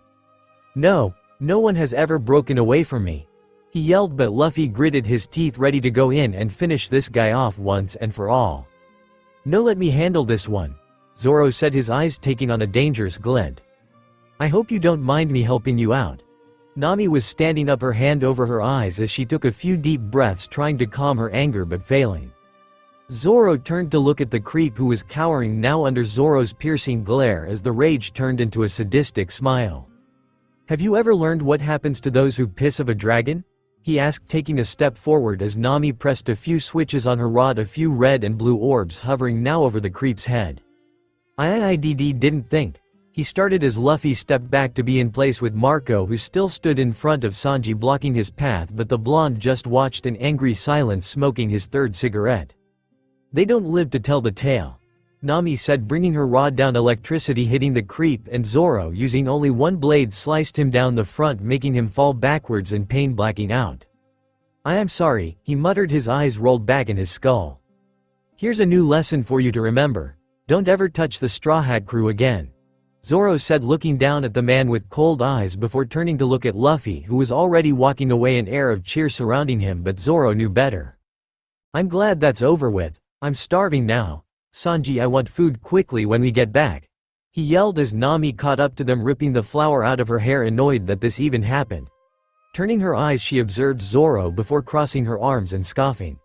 No one has ever broken away from me, he yelled, but Luffy gritted his teeth, ready to go in and finish this guy off once and for all. No, let me handle this one, Zoro said, his eyes taking on a dangerous glint. I hope you don't mind me helping you out. Nami was standing up, her hand over her eyes as she took a few deep breaths, trying to calm her anger but failing. Zoro turned to look at the creep, who was cowering now under Zoro's piercing glare, as the rage turned into a sadistic smile. Have you ever learned what happens to those who piss of a dragon? He asked, taking a step forward as Nami pressed a few switches on her rod, a few red and blue orbs hovering now over the creep's head. Didn't think. He started as Luffy stepped back to be in place with Marco, who still stood in front of Sanji blocking his path, but the blonde just watched in angry silence, smoking his third cigarette. They don't live to tell the tale, Nami said, bringing her rod down, electricity hitting the creep, and Zoro, using only one blade, sliced him down the front, making him fall backwards in pain, blacking out. I am sorry, he muttered, his eyes rolled back in his skull. Here's a new lesson for you to remember. Don't ever touch the Straw Hat crew again," Zoro said, looking down at the man with cold eyes before turning to look at Luffy, who was already walking away, an air of cheer surrounding him, but Zoro knew better. "I'm glad that's over with. I'm starving now. Sanji, I want food quickly when we get back," he yelled as Nami caught up to them, ripping the flour out of her hair, annoyed that this even happened. Turning her eyes, she observed Zoro before crossing her arms and scoffing.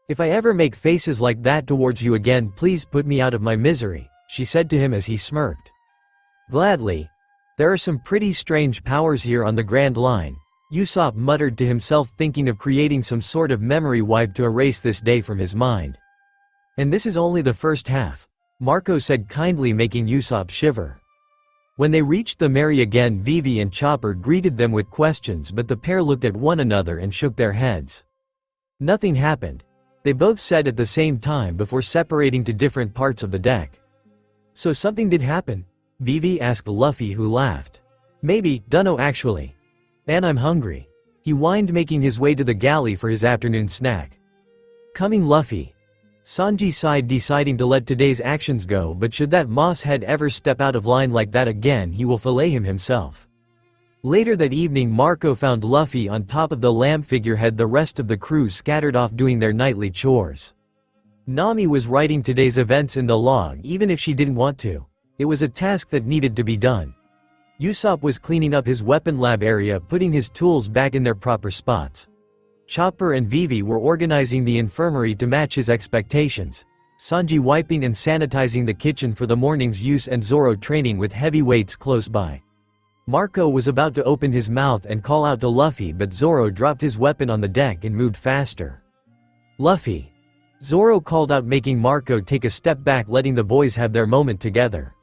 "If I ever make faces like that towards you again, please put me out of my misery," she said to him as he smirked. "Gladly. There are some pretty strange powers here on the Grand Line," Usopp muttered to himself, thinking of creating some sort of memory wipe to erase this day from his mind. "And this is only the first half," Marco said kindly, making Usopp shiver. When they reached the Mary again, Vivi and Chopper greeted them with questions, but the pair looked at one another and shook their heads. Nothing happened, they both said at the same time before separating to different parts of the deck. "So something did happen?" Vivi asked Luffy, who laughed. "Maybe, dunno actually. Man, I'm hungry," he whined, making his way to the galley for his afternoon snack. "Coming, Luffy." Sanji sighed, deciding to let today's actions go, but should that moss head ever step out of line like that again, he will fillet him himself. Later that evening, Marco found Luffy on top of the lamp figurehead, the rest of the crew scattered off doing their nightly chores. Nami was writing today's events in the log, even if she didn't want to. It was a task that needed to be done. Usopp was cleaning up his weapon lab area, putting his tools back in their proper spots. Chopper and Vivi were organizing the infirmary to match his expectations, Sanji wiping and sanitizing the kitchen for the morning's use, and Zoro training with heavy weights close by. Marco was about to open his mouth and call out to Luffy, but Zoro dropped his weapon on the deck and moved faster. "Luffy!" Zoro called out, making Marco take a step back, letting the boys have their moment together.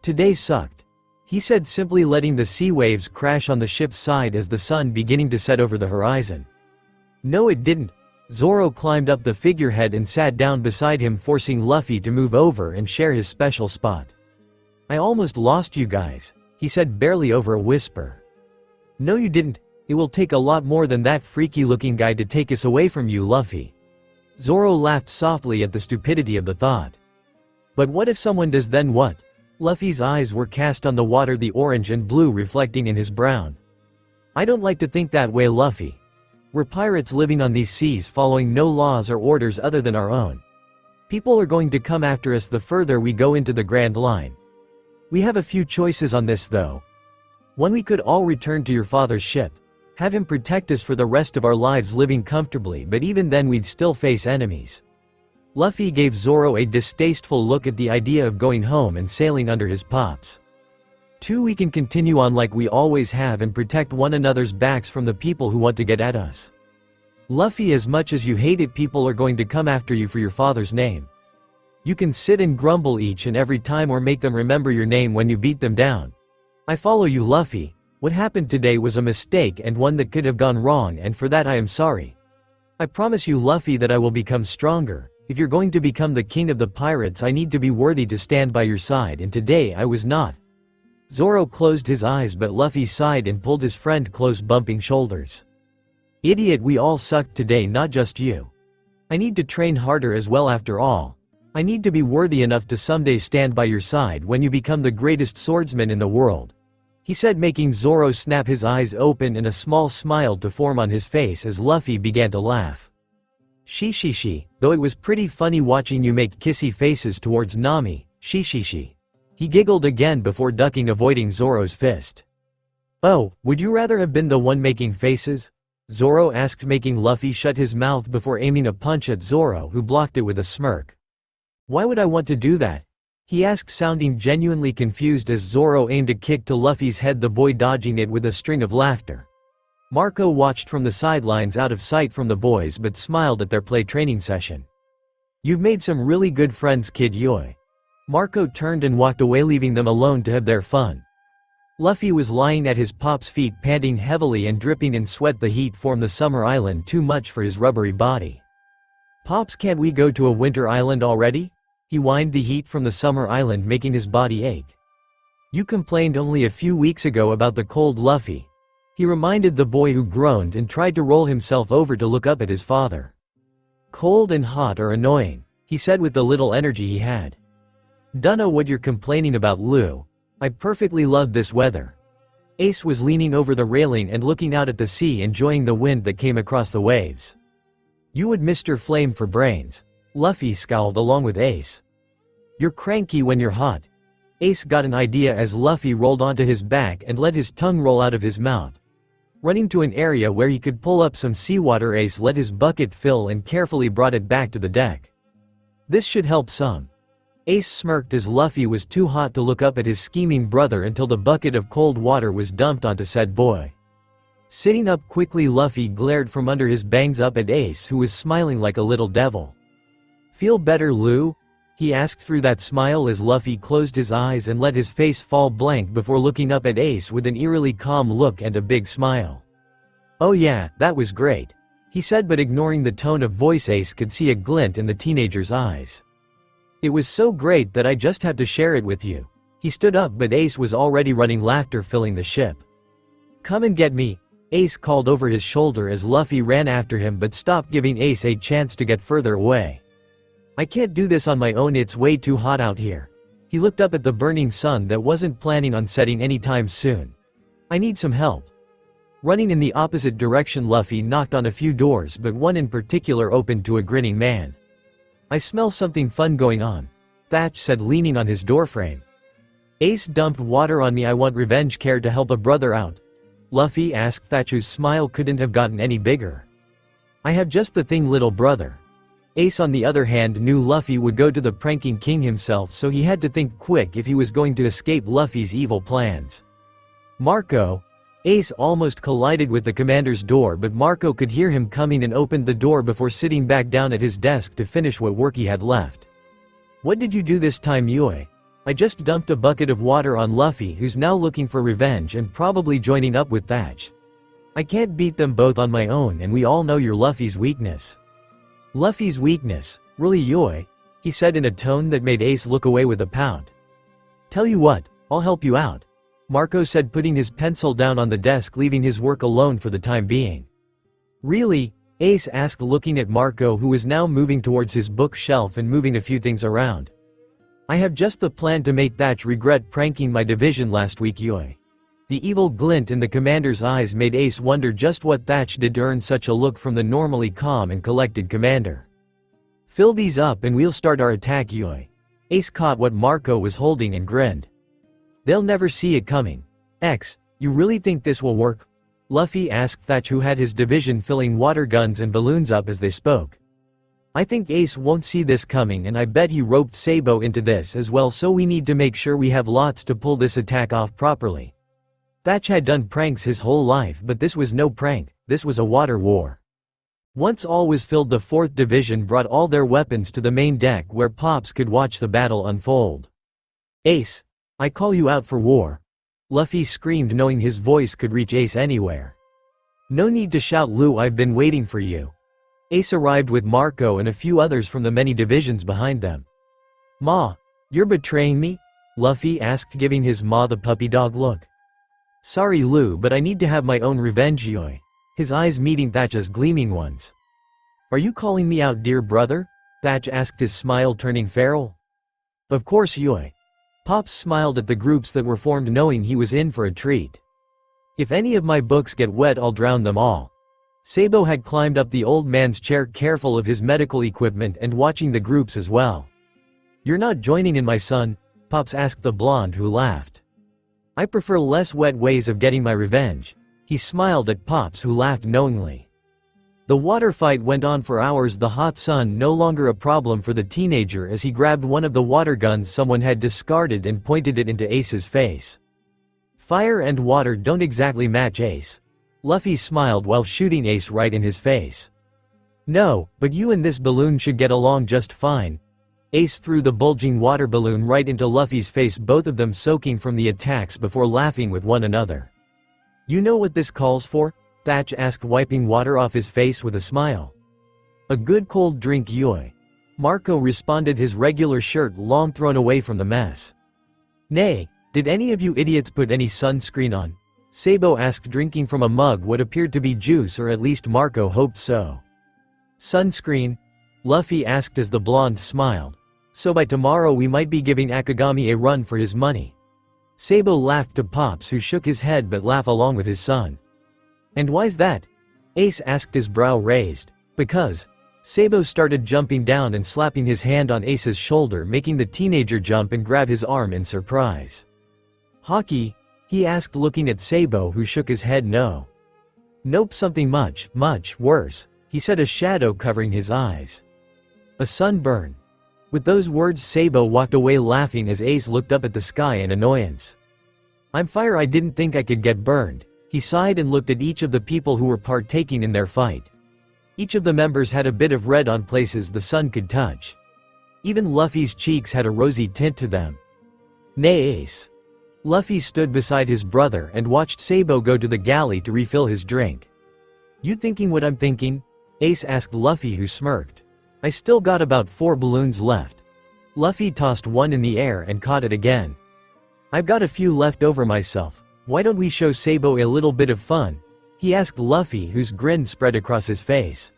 "Today sucked," he said, simply letting the sea waves crash on the ship's side as the sun beginning to set over the horizon. "No, it didn't." Zoro climbed up the figurehead and sat down beside him, forcing Luffy to move over and share his special spot. "I almost lost you guys," he said, barely over a whisper. "No, you didn't. It will take a lot more than that freaky-looking guy to take us away from you, Luffy." Zoro laughed softly at the stupidity of the thought. "But what if someone does, then what?" Luffy's eyes were cast on the water, the orange and blue reflecting in his brown. "I don't like to think that way, Luffy. We're pirates living on these seas, following no laws or orders other than our own. People are going to come after us the further we go into the Grand Line. We have a few choices on this, though. One, we could all return to your father's ship, have him protect us for the rest of our lives living comfortably, but even then we'd still face enemies." Luffy gave Zoro a distasteful look at the idea of going home and sailing under his pops. "Two, we can continue on like we always have and protect one another's backs from the people who want to get at us. Luffy, as much as you hate it, people are going to come after you for your father's name. You can sit and grumble each and every time or make them remember your name when you beat them down. I follow you, Luffy. What happened today was a mistake and one that could have gone wrong, and for that I am sorry. I promise you, Luffy, that I will become stronger. If you're going to become the king of the pirates, I need to be worthy to stand by your side, and today I was not." Zoro closed his eyes, but Luffy sighed and pulled his friend close, bumping shoulders. "Idiot, we all sucked today, not just you. I need to train harder as well after all. I need to be worthy enough to someday stand by your side when you become the greatest swordsman in the world," he said, making Zoro snap his eyes open and a small smile to form on his face as Luffy began to laugh. "She, though it was pretty funny watching you make kissy faces towards Nami, she. He giggled again before ducking, avoiding Zoro's fist. "Oh, would you rather have been the one making faces?" Zoro asked, making Luffy shut his mouth before aiming a punch at Zoro, who blocked it with a smirk. "Why would I want to do that?" he asked, sounding genuinely confused as Zoro aimed a kick to Luffy's head, the boy dodging it with a string of laughter. Marco watched from the sidelines, out of sight from the boys, but smiled at their play training session. "You've made some really good friends, Kid Yoi." Marco turned and walked away, leaving them alone to have their fun. Luffy was lying at his pop's feet, panting heavily and dripping in sweat. The heat formed the summer island too much for his rubbery body. "Pops, can't we go to a winter island already?" he whined, the heat from the summer island making his body ache. "You complained only a few weeks ago about the cold, Luffy," he reminded the boy, who groaned and tried to roll himself over to look up at his father. "Cold and hot are annoying," he said with the little energy he had. Dunno what you're complaining about, Lou. I perfectly love this weather. Ace was leaning over the railing and looking out at the sea, enjoying the wind that came across the waves. You would Mr. Flame for brains. Luffy scowled along with Ace. You're cranky when you're hot. Ace got an idea as Luffy rolled onto his back and let his tongue roll out of his mouth. Running to an area where he could pull up some seawater, Ace let his bucket fill and carefully brought it back to the deck. This should help some. Ace smirked as Luffy was too hot to look up at his scheming brother until the bucket of cold water was dumped onto said boy. Sitting up quickly, Luffy glared from under his bangs up at Ace, who was smiling like a little devil. Feel better, Lou? He asked through that smile as Luffy closed his eyes and let his face fall blank before looking up at Ace with an eerily calm look and a big smile. Oh yeah, that was great, he said, but ignoring the tone of voice, Ace could see a glint in the teenager's eyes. It was so great that I just had to share it with you. He stood up, but Ace was already running, laughter filling the ship. Come and get me, Ace called over his shoulder as Luffy ran after him but stopped, giving Ace a chance to get further away. I can't do this on my own, it's way too hot out here. He looked up at the burning sun that wasn't planning on setting anytime soon. I need some help. Running in the opposite direction, Luffy knocked on a few doors, but one in particular opened to a grinning man. I smell something fun going on, Thatch said, leaning on his doorframe. Ace dumped water on me. I want revenge. Care to help a brother out? Luffy asked Thatch, whose smile couldn't have gotten any bigger. I have just the thing, little brother. Ace, on the other hand, knew Luffy would go to the pranking king himself, so he had to think quick if he was going to escape Luffy's evil plans. Marco. Ace almost collided with the commander's door, but Marco could hear him coming and opened the door before sitting back down at his desk to finish what work he had left. What did you do this time, Yui? I just dumped a bucket of water on Luffy, who's now looking for revenge and probably joining up with Thatch. I can't beat them both on my own, and we all know you're Luffy's weakness. Luffy's weakness? Really, Yui? He said in a tone that made Ace look away with a pout. Tell you what, I'll help you out, Marco said, putting his pencil down on the desk, leaving his work alone for the time being. Really? Ace asked, looking at Marco, who was now moving towards his bookshelf and moving a few things around. I have just the plan to make Thatch regret pranking my division last week, Yui. The evil glint in the commander's eyes made Ace wonder just what Thatch did to earn such a look from the normally calm and collected commander. Fill these up and we'll start our attack, Yui. Ace caught what Marco was holding and grinned. They'll never see it coming. X, you really think this will work? Luffy asked Thatch, who had his division filling water guns and balloons up as they spoke. I think Ace won't see this coming, and I bet he roped Sabo into this as well, so we need to make sure we have lots to pull this attack off properly. Thatch had done pranks his whole life, but this was no prank, this was a water war. Once all was filled, the 4th Division brought all their weapons to the main deck where Pops could watch the battle unfold. Ace, I call you out for war. Luffy screamed, knowing his voice could reach Ace anywhere. No need to shout, Lou, I've been waiting for you. Ace arrived with Marco and a few others from the many divisions behind them. Ma, you're betraying me? Luffy asked, giving his ma the puppy dog look. Sorry, Lou, but I need to have my own revenge, Yui. His eyes meeting Thatch's gleaming ones. Are you calling me out, dear brother? Thatch asked, his smile turning feral. Of course, Yui. Pops smiled at the groups that were formed, knowing he was in for a treat. If any of my books get wet, I'll drown them all. Sabo had climbed up the old man's chair, careful of his medical equipment and watching the groups as well. You're not joining in, my son? Pops asked the blonde, who laughed. I prefer less wet ways of getting my revenge. He smiled at Pops, who laughed knowingly. The water fight went on for hours, the hot sun no longer a problem for the teenager as he grabbed one of the water guns someone had discarded and pointed it into Ace's face. Fire and water don't exactly match, Ace. Luffy smiled while shooting Ace right in his face. No, but you and this balloon should get along just fine. Ace threw the bulging water balloon right into Luffy's face, both of them soaking from the attacks before laughing with one another. You know what this calls for? Thatch asked, wiping water off his face with a smile. A good cold drink, Yui. Marco responded, his regular shirt long thrown away from the mess. Nay, did any of you idiots put any sunscreen on? Sabo asked, drinking from a mug what appeared to be juice, or at least Marco hoped so. Sunscreen? Luffy asked as the blonde smiled. So by tomorrow we might be giving Akagami a run for his money." Sabo laughed to Pops, who shook his head but laughed along with his son. "And why's that?" Ace asked, his brow raised. "Because." Sabo started jumping down and slapping his hand on Ace's shoulder, making the teenager jump and grab his arm in surprise. "Hockey?" he asked, looking at Sabo, who shook his head no. "Nope, something much, much worse," he said, a shadow covering his eyes. "A sunburn." With those words Sabo walked away laughing as Ace looked up at the sky in annoyance. "I'm fire, I didn't think I could get burned." He sighed and looked at each of the people who were partaking in their fight. Each of the members had a bit of red on places the sun could touch. Even Luffy's cheeks had a rosy tint to them. "Nay, Ace." Luffy stood beside his brother and watched Sabo go to the galley to refill his drink. "You thinking what I'm thinking?" Ace asked Luffy, who smirked. "I still got about 4 balloons left." Luffy tossed one in the air and caught it again. "I've got a few left over myself. Why don't we show Sabo a little bit of fun?" he asked Luffy, whose grin spread across his face.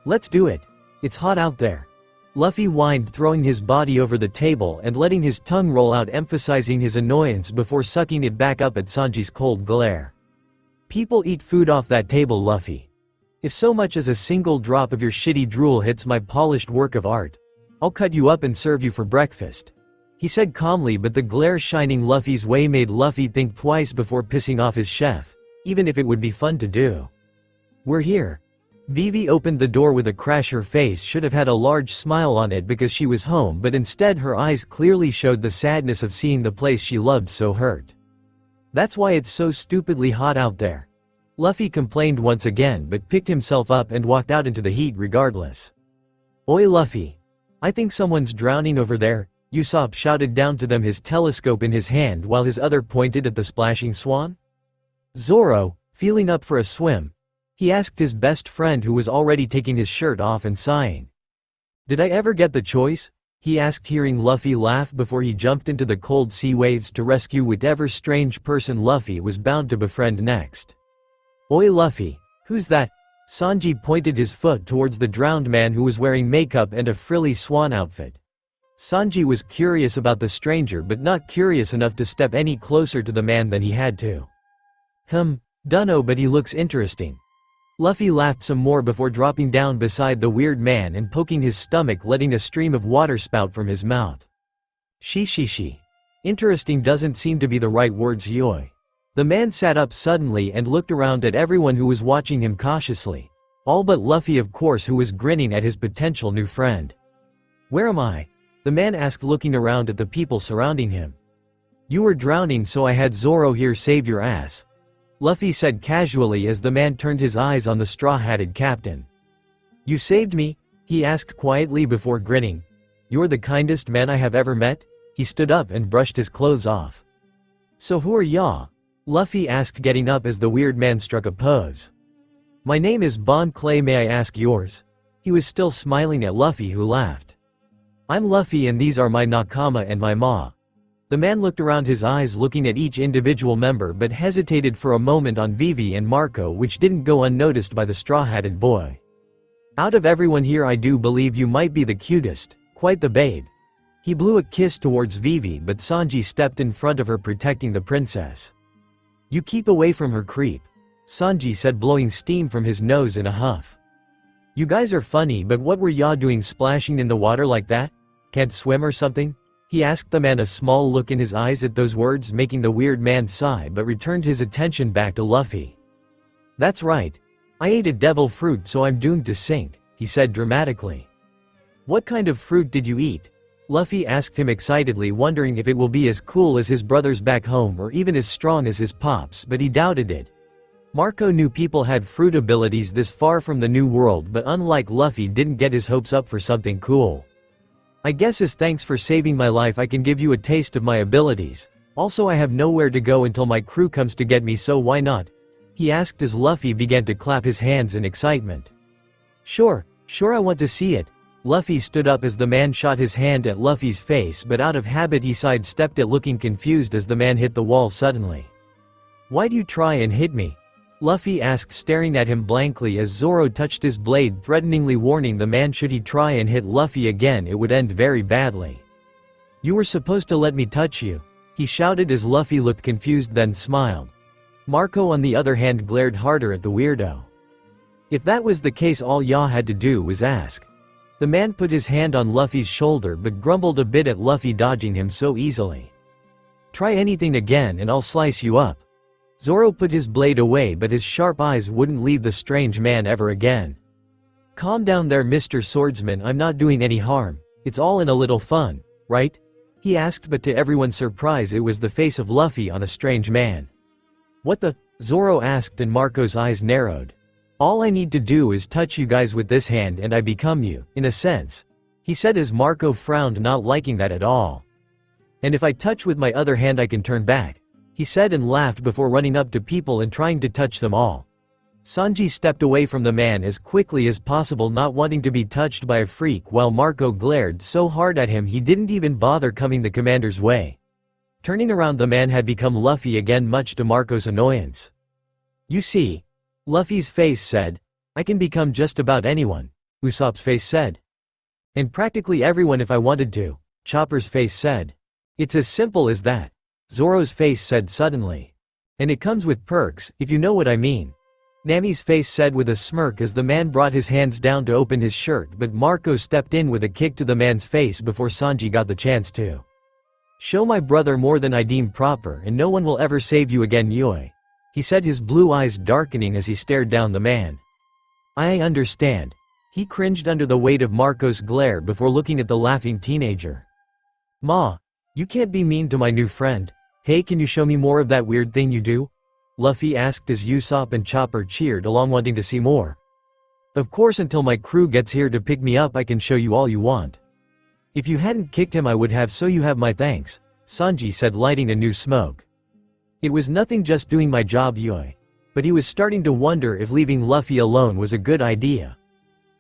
"Let's do it. It's hot out there." Luffy whined, throwing his body over the table and letting his tongue roll out, emphasizing his annoyance before sucking it back up at Sanji's cold glare. "People eat food off that table, Luffy. If so much as a single drop of your shitty drool hits my polished work of art, I'll cut you up and serve you for breakfast," he said calmly, but the glare shining Luffy's way made Luffy think twice before pissing off his chef, even if it would be fun to do. "We're here." Vivi opened the door with a crash. Her face should have had a large smile on it because she was home, but instead her eyes clearly showed the sadness of seeing the place she loved so hurt. "That's why it's so stupidly hot out there," Luffy complained once again, but picked himself up and walked out into the heat regardless. "Oi Luffy. I think someone's drowning over there," Usopp shouted down to them, his telescope in his hand while his other pointed at the splashing swan. "Zoro, feeling up for a swim?" he asked his best friend, who was already taking his shirt off and sighing. "Did I ever get the choice?" he asked, hearing Luffy laugh before he jumped into the cold sea waves to rescue whatever strange person Luffy was bound to befriend next. "Oi Luffy, who's that?" Sanji pointed his foot towards the drowned man, who was wearing makeup and a frilly swan outfit. Sanji was curious about the stranger, but not curious enough to step any closer to the man than he had to. Dunno, but he looks interesting." Luffy laughed some more before dropping down beside the weird man and poking his stomach, letting a stream of water spout from his mouth. She. Interesting doesn't seem to be the right words, yoi. The man sat up suddenly and looked around at everyone who was watching him cautiously. All but Luffy, of course, who was grinning at his potential new friend. "Where am I?" the man asked, looking around at the people surrounding him. "You were drowning, so I had Zoro here save your ass," Luffy said casually as the man turned his eyes on the straw-hatted captain. "You saved me?" he asked quietly before grinning. "You're the kindest man I have ever met." He stood up and brushed his clothes off. "So who are ya?" Luffy asked, getting up as the weird man struck a pose. "My name is Bon Clay, may I ask yours?" He was still smiling at Luffy, who laughed. "I'm Luffy and these are my nakama and my ma." The man looked around, his eyes looking at each individual member, but hesitated for a moment on Vivi and Marco, which didn't go unnoticed by the straw-hatted boy. "Out of everyone here, I do believe you might be the cutest, quite the babe." He blew a kiss towards Vivi, but Sanji stepped in front of her, protecting the princess. "You keep away from her, creep," Sanji said, blowing steam from his nose in a huff. "You guys are funny, but what were ya doing splashing in the water like that? Can't swim or something?" he asked the man, a small look in his eyes at those words making the weird man sigh, but returned his attention back to Luffy. "That's right. I ate a devil fruit, so I'm doomed to sink," he said dramatically. "What kind of fruit did you eat?" Luffy asked him excitedly, wondering if it will be as cool as his brothers back home or even as strong as his pops, but he doubted it. Marco knew people had fruit abilities this far from the new world, but unlike Luffy, didn't get his hopes up for something cool. "I guess as thanks for saving my life I can give you a taste of my abilities. Also I have nowhere to go until my crew comes to get me, so why not?" he asked as Luffy began to clap his hands in excitement. Sure, I want to see it." Luffy stood up as the man shot his hand at Luffy's face, but out of habit he sidestepped it, looking confused as the man hit the wall suddenly. "Why'd you try and hit me?" Luffy asked, staring at him blankly as Zoro touched his blade, threateningly warning the man should he try and hit Luffy again it would end very badly. "You were supposed to let me touch you," he shouted as Luffy looked confused then smiled. Marco on the other hand glared harder at the weirdo. If that was the case, all Ya had to do was ask. The man put his hand on Luffy's shoulder but grumbled a bit at Luffy dodging him so easily. "Try anything again and I'll slice you up." Zoro put his blade away but his sharp eyes wouldn't leave the strange man ever again. "Calm down there, Mr. Swordsman, I'm not doing any harm. It's all in a little fun, right?" he asked, but to everyone's surprise it was the face of Luffy on a strange man. "What the?" Zoro asked and Marco's eyes narrowed. "All I need to do is touch you guys with this hand and I become you, in a sense," he said as Marco frowned, not liking that at all. "And if I touch with my other hand I can turn back," he said and laughed before running up to people and trying to touch them all. Sanji stepped away from the man as quickly as possible, not wanting to be touched by a freak, while Marco glared so hard at him he didn't even bother coming the commander's way. Turning around, the man had become Luffy again, much to Marco's annoyance. "You see," Luffy's face said, "I can become just about anyone," Usopp's face said. "And practically everyone if I wanted to," Chopper's face said. "It's as simple as that," Zoro's face said suddenly. "And it comes with perks, if you know what I mean," Nami's face said with a smirk as the man brought his hands down to open his shirt, but Marco stepped in with a kick to the man's face before Sanji got the chance to. "Show my brother more than I deem proper and no one will ever save you again, Yui," he said, his blue eyes darkening as he stared down the man. "I understand." He cringed under the weight of Marco's glare before looking at the laughing teenager. "Ma, you can't be mean to my new friend. Hey, can you show me more of that weird thing you do?" Luffy asked as Usopp and Chopper cheered along, wanting to see more. "Of course, until my crew gets here to pick me up I can show you all you want." "If you hadn't kicked him I would have, so you have my thanks," Sanji said, lighting a new smoke. "It was nothing, just doing my job, Yui." But he was starting to wonder if leaving Luffy alone was a good idea.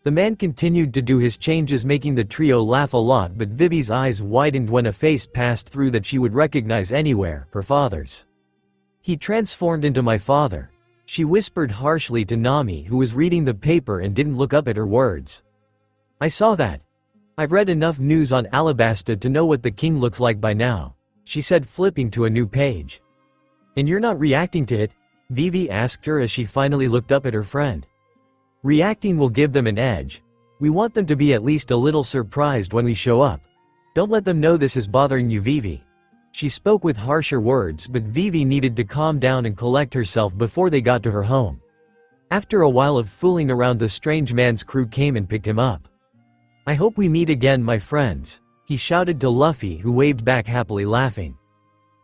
The man continued to do his changes, making the trio laugh a lot, but Vivi's eyes widened when a face passed through that she would recognize anywhere, her father's. "He transformed into my father," she whispered harshly to Nami, who was reading the paper and didn't look up at her words. "I saw that. I've read enough news on Alabasta to know what the king looks like by now," she said, flipping to a new page. "And you're not reacting to it?" Vivi asked her as she finally looked up at her friend. "Reacting will give them an edge. We want them to be at least a little surprised when we show up. Don't let them know this is bothering you, Vivi." She spoke with harsher words, but Vivi needed to calm down and collect herself before they got to her home. After a while of fooling around, the strange man's crew came and picked him up. "I hope we meet again, my friends," he shouted to Luffy, who waved back happily, laughing.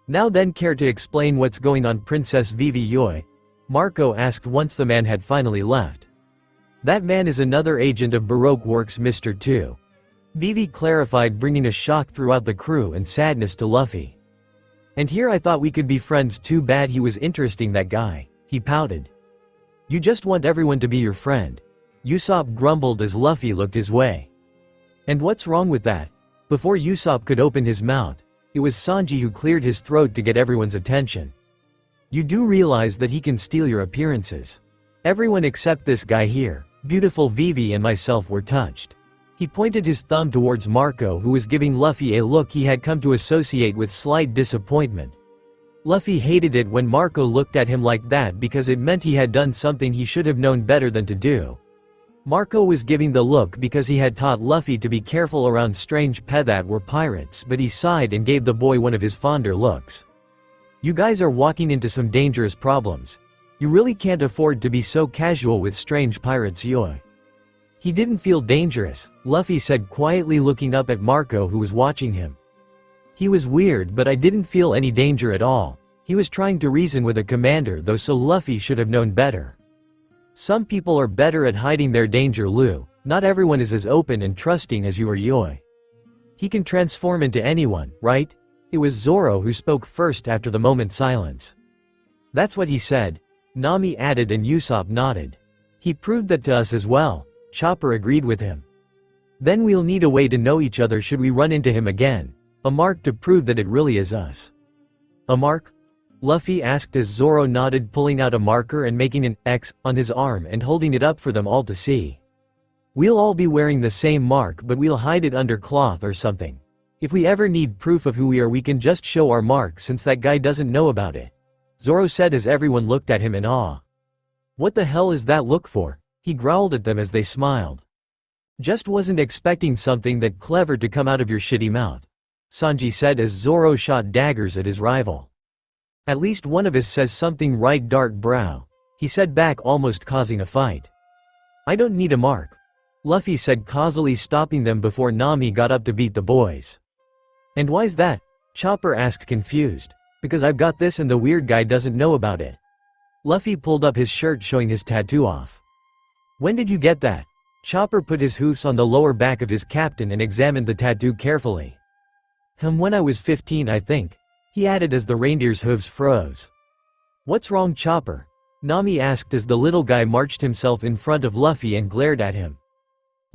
"Now then, care to explain what's going on, Princess Vivi Yui?" Marco asked once the man had finally left. "That man is another agent of Baroque Works, Mr. 2. Vivi clarified, bringing a shock throughout the crew and sadness to Luffy. "And here I thought we could be friends, too bad he was interesting, that guy," he pouted. "You just want everyone to be your friend," Usopp grumbled as Luffy looked his way. "And what's wrong with that?" Before Usopp could open his mouth, it was Sanji who cleared his throat to get everyone's attention. "You do realize that he can steal your appearances. Everyone except this guy here, beautiful Vivi, and myself were touched." He pointed his thumb towards Marco, who was giving Luffy a look he had come to associate with slight disappointment. Luffy hated it when Marco looked at him like that because it meant he had done something he should have known better than to do. Marco was giving the look because he had taught Luffy to be careful around strange pets that were pirates, but he sighed and gave the boy one of his fonder looks. "You guys are walking into some dangerous problems. You really can't afford to be so casual with strange pirates, Yui." "He didn't feel dangerous," Luffy said quietly, looking up at Marco, who was watching him. "He was weird, but I didn't feel any danger at all. He was trying to reason with a commander though, so Luffy should have known better. Some people are better at hiding their danger, Lu. Not everyone is as open and trusting as you are, Yui. He can transform into anyone, right?" It was Zoro who spoke first after the moment's silence. "That's what he said," Nami added, and Usopp nodded. "He proved that to us as well," Chopper agreed with him. "Then we'll need a way to know each other should we run into him again. A mark to prove that it really is us." "A mark?" Luffy asked as Zoro nodded, pulling out a marker and making an X on his arm and holding it up for them all to see. We'll all be wearing the same mark, but we'll hide it under cloth or something. If we ever need proof of who we are, we can just show our mark since that guy doesn't know about it. Zoro said as everyone looked at him in awe. What the hell is that look for? He growled at them as they smiled. Just wasn't expecting something that clever to come out of your shitty mouth, Sanji said as Zoro shot daggers at his rival. At least one of us says something right, dark brow, he said back, almost causing a fight. I don't need a mark, Luffy said, causally stopping them before Nami got up to beat the boys. And why's that? Chopper asked, confused. Because I've got this and the weird guy doesn't know about it. Luffy pulled up his shirt, showing his tattoo off. When did you get that? Chopper put his hoofs on the lower back of his captain and examined the tattoo carefully. When I was 15, I think, he added as the reindeer's hooves froze. What's wrong, Chopper? Nami asked as the little guy marched himself in front of Luffy and glared at him.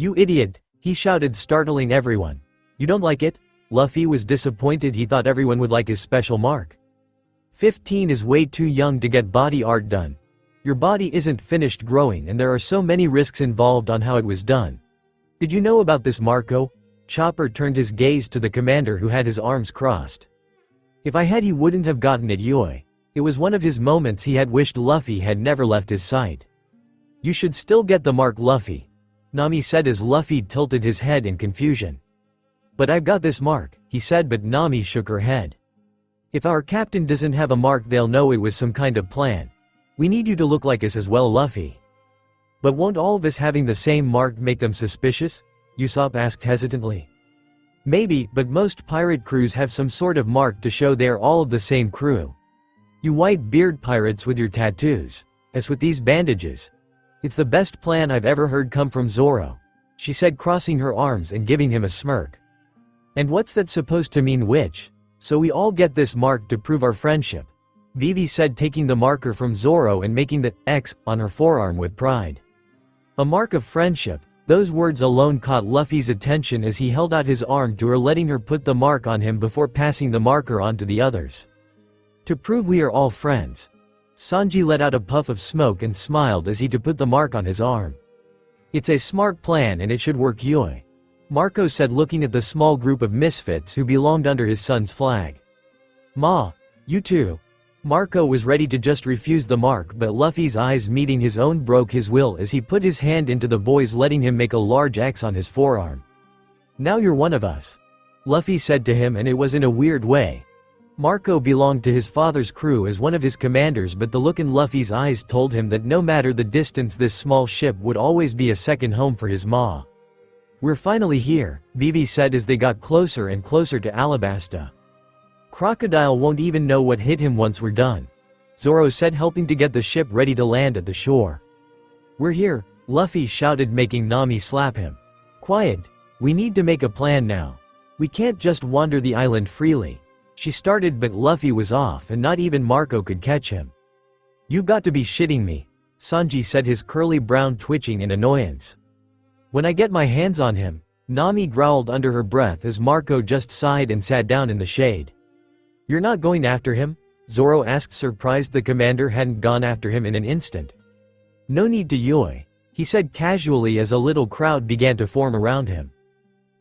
You idiot, he shouted, startling everyone. You don't like it? Luffy was disappointed. He thought everyone would like his special mark. 15 is way too young to get body art done. Your body isn't finished growing and there are so many risks involved on how it was done. Did you know about this, Marco? Chopper turned his gaze to the commander who had his arms crossed. If I had, he wouldn't have gotten it, Yui. It was one of his moments he had wished Luffy had never left his sight. You should still get the mark, Luffy, Nami said as Luffy tilted his head in confusion. But I've got this mark, he said, but Nami shook her head. If our captain doesn't have a mark, they'll know it was some kind of plan. We need you to look like us as well, Luffy. But won't all of us having the same mark make them suspicious? Usopp asked hesitantly. Maybe, but most pirate crews have some sort of mark to show they're all of the same crew. You white beard pirates with your tattoos. As with these bandages. It's the best plan I've ever heard come from Zoro, she said, crossing her arms and giving him a smirk. And what's that supposed to mean, witch? So we all get this mark to prove our friendship, Vivi said, taking the marker from Zoro and making the X on her forearm with pride. A mark of friendship. Those words alone caught Luffy's attention as he held out his arm to her, letting her put the mark on him before passing the marker on to the others. To prove we are all friends. Sanji let out a puff of smoke and smiled as he put the mark on his arm. It's a smart plan and it should work, Yui, Marco said, looking at the small group of misfits who belonged under his son's flag. Ma, you too. Marco was ready to just refuse the mark, but Luffy's eyes meeting his own broke his will as he put his hand into the boy's, letting him make a large X on his forearm. Now you're one of us, Luffy said to him, and it was in a weird way. Marco belonged to his father's crew as one of his commanders, but the look in Luffy's eyes told him that no matter the distance, this small ship would always be a second home for his ma. We're finally here, Vivi said as they got closer and closer to Alabasta. Crocodile won't even know what hit him once we're done, Zoro said, helping to get the ship ready to land at the shore. We're here, Luffy shouted, making Nami slap him. Quiet, we need to make a plan now. We can't just wander the island freely, she started, but Luffy was off and not even Marco could catch him. You've got to be shitting me, Sanji said, his curly brown twitching in annoyance. When I get my hands on him, Nami growled under her breath as Marco just sighed and sat down in the shade. You're not going after him? Zoro asked, surprised the commander hadn't gone after him in an instant. No need to, Yui, he said casually as a little crowd began to form around him.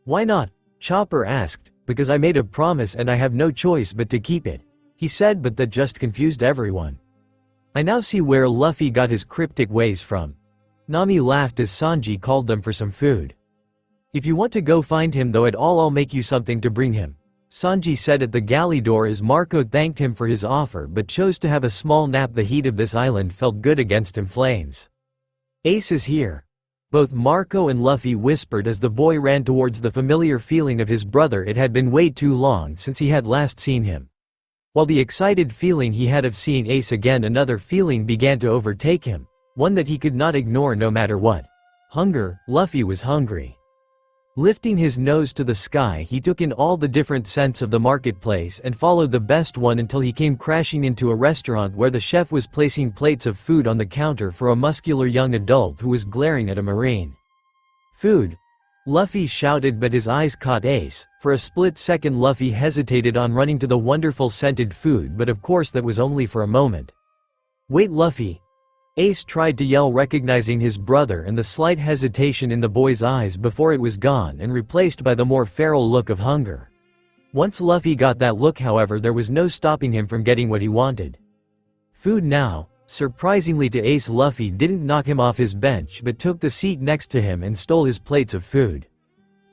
Why not? Chopper asked. Because I made a promise and I have no choice but to keep it, he said, but that just confused everyone. I now see where Luffy got his cryptic ways from. Nami laughed as Sanji called them for some food. If you want to go find him though at all, I'll make you something to bring him, Sanji said at the galley door as Marco thanked him for his offer but chose to have a small nap. The heat of this island felt good against him flames. Ace is here, both Marco and Luffy whispered as the boy ran towards the familiar feeling of his brother. It had been way too long since he had last seen him. While the excited feeling he had of seeing Ace again, another feeling began to overtake him, one that he could not ignore no matter what. Hunger. Luffy was hungry. Lifting his nose to the sky, he took in all the different scents of the marketplace and followed the best one until he came crashing into a restaurant where the chef was placing plates of food on the counter for a muscular young adult who was glaring at a marine. Food. Luffy shouted, but his eyes caught Ace. For a split second Luffy hesitated on running to the wonderful scented food, but of course that was only for a moment. "Wait, Luffy!" Ace tried to yell, recognizing his brother and the slight hesitation in the boy's eyes before it was gone and replaced by the more feral look of hunger. Once Luffy got that look, however, there was no stopping him from getting what he wanted. Food now. Surprisingly to Ace, Luffy didn't knock him off his bench but took the seat next to him and stole his plates of food.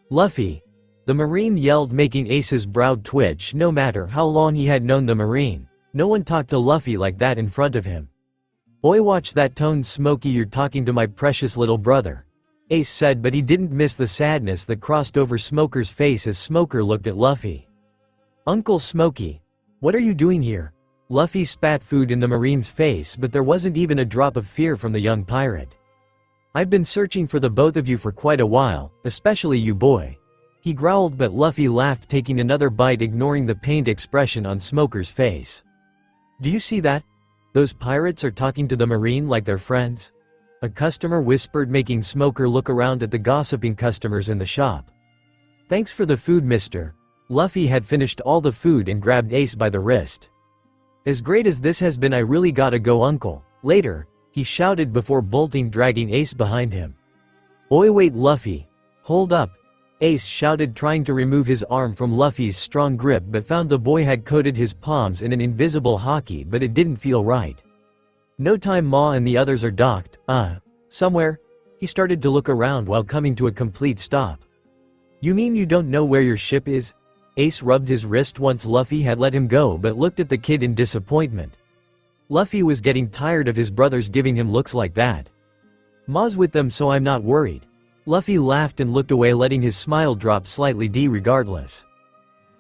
"Luffy!" The Marine yelled, making Ace's brow twitch. No matter how long he had known the Marine, no one talked to Luffy like that in front of him. "Oi, watch that tone, Smokey, you're talking to my precious little brother," Ace said, but he didn't miss the sadness that crossed over Smoker's face as Smoker looked at Luffy. "Uncle Smokey, what are you doing here?" Luffy spat food in the Marine's face, but there wasn't even a drop of fear from the young pirate. "I've been searching for the both of you for quite a while, especially you, boy," he growled, but Luffy laughed, taking another bite, ignoring the pained expression on Smoker's face. "Do you see that? Those pirates are talking to the Marine like they're friends," a customer whispered, making Smoker look around at the gossiping customers in the shop. "Thanks for the food, mister." Luffy had finished all the food and grabbed Ace by the wrist. "As great as this has been, I really gotta go, uncle. Later," he shouted before bolting, dragging Ace behind him. "Oi, wait, Luffy. Hold up," Ace shouted, trying to remove his arm from Luffy's strong grip, but found the boy had coated his palms in an invisible hockey, but it didn't feel right. "No time, Ma and the others are docked, somewhere?" He started to look around while coming to a complete stop. "You mean you don't know where your ship is?" Ace rubbed his wrist once Luffy had let him go, but looked at the kid in disappointment. Luffy was getting tired of his brothers giving him looks like that. "Ma's with them, so I'm not worried." Luffy laughed and looked away, letting his smile drop slightly. Regardless.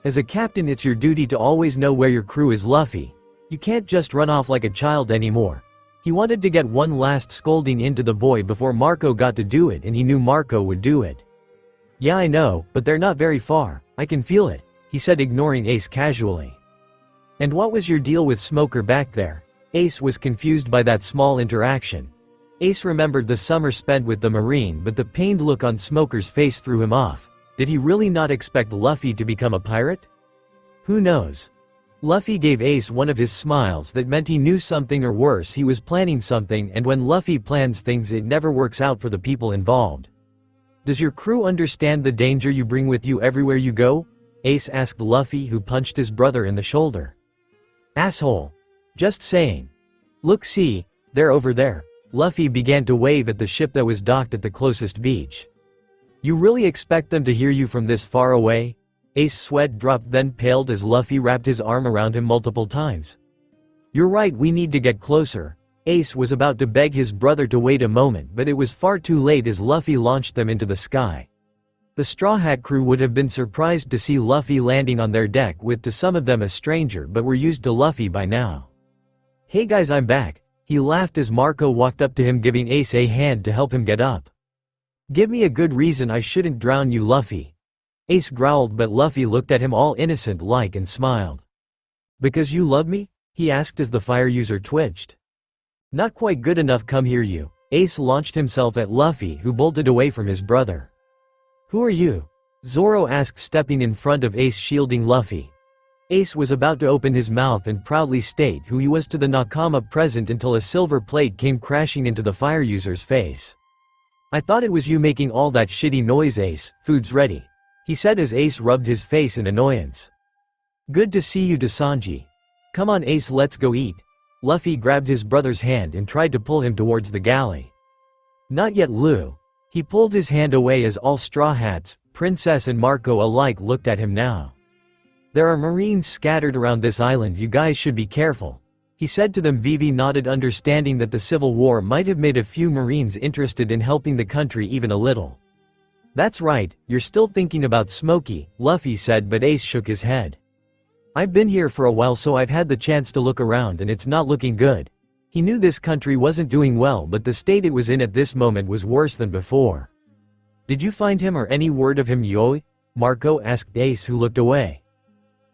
"As a captain, it's your duty to always know where your crew is, Luffy. You can't just run off like a child anymore." He wanted to get one last scolding into the boy before Marco got to do it, and he knew Marco would do it. "Yeah, I know, but they're not very far. I can feel it," he said, ignoring Ace casually. "And what was your deal with Smoker back there?" Ace was confused by that small interaction. Ace remembered the summer spent with the Marine, but the pained look on Smoker's face threw him off. Did he really not expect Luffy to become a pirate? Who knows? Luffy gave Ace one of his smiles that meant he knew something, or worse, he was planning something, and when Luffy plans things, it never works out for the people involved. "Does your crew understand the danger you bring with you everywhere you go?" Ace asked Luffy, who punched his brother in the shoulder. "Asshole. Just saying. Look, see, they're over there." Luffy began to wave at the ship that was docked at the closest beach. "You really expect them to hear you from this far away?" Ace's sweat dropped, then paled as Luffy wrapped his arm around him multiple times. "You're right, we need to get closer." Ace was about to beg his brother to wait a moment, but it was far too late as Luffy launched them into the sky. The Straw Hat crew would have been surprised to see Luffy landing on their deck, with to some of them a stranger, but were used to Luffy by now. "Hey guys, I'm back," he laughed as Marco walked up to him, giving Ace a hand to help him get up. "Give me a good reason I shouldn't drown you, Luffy." Ace growled, but Luffy looked at him all innocent-like and smiled. "Because you love me?" he asked as the fire user twitched. "Not quite good enough, come here you." Ace launched himself at Luffy, who bolted away from his brother. "Who are you?" Zoro asked, stepping in front of Ace, shielding Luffy. Ace was about to open his mouth and proudly state who he was to the Nakama present until a silver plate came crashing into the fire user's face. "I thought it was you making all that shitty noise, Ace. Food's ready," he said as Ace rubbed his face in annoyance. "Good to see you, Dasanji. Come on, Ace, let's go eat." Luffy grabbed his brother's hand and tried to pull him towards the galley. "Not yet, Lou." He pulled his hand away as all Straw Hats, Princess and Marco alike looked at him now. "There are Marines scattered around this island, you guys should be careful," he said to them. Vivi nodded, understanding that the Civil War might have made a few Marines interested in helping the country even a little. "That's right, you're still thinking about Smokey," Luffy said, but Ace shook his head. "I've been here for a while, so I've had the chance to look around, and it's not looking good." He knew this country wasn't doing well, but the state it was in at this moment was worse than before. "Did you find him, or any word of him, Yoi?" Marco asked Ace, who looked away.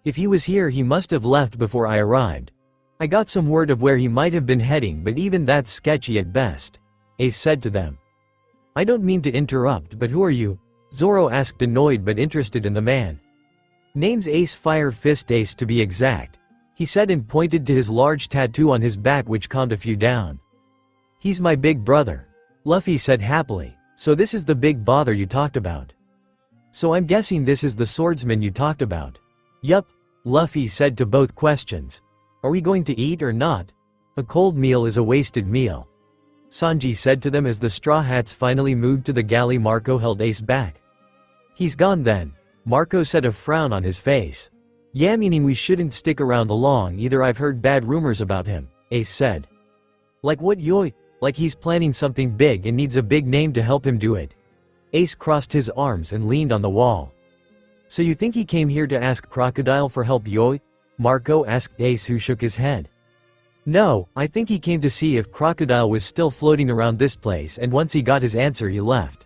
"If he was here, he must have left before I arrived. I got some word of where he might have been heading, but even that's sketchy at best," Ace said to them. "I don't mean to interrupt, but who are you?" Zoro asked, annoyed but interested in the man. Name's Ace, Fire Fist Ace to be exact, he said, and pointed to his large tattoo on his back, which calmed a few down. He's my big brother, Luffy said happily. So this is the big bother you talked about. So I'm guessing this is the swordsman you talked about. Yup, Luffy said to both questions. Are we going to eat or not? A cold meal is a wasted meal, Sanji said to them as the Straw Hats finally moved to the galley. Marco held Ace back. He's gone then, Marco said, a frown on his face. Yeah, meaning we shouldn't stick around long either. I've heard bad rumors about him, Ace said. Like what, Yoi? Like he's planning something big and needs a big name to help him do it. Ace crossed his arms and leaned on the wall. So you think he came here to ask Crocodile for help, Yoi? Marco asked Ace, who shook his head. No, I think he came to see if Crocodile was still floating around this place, and once he got his answer he left.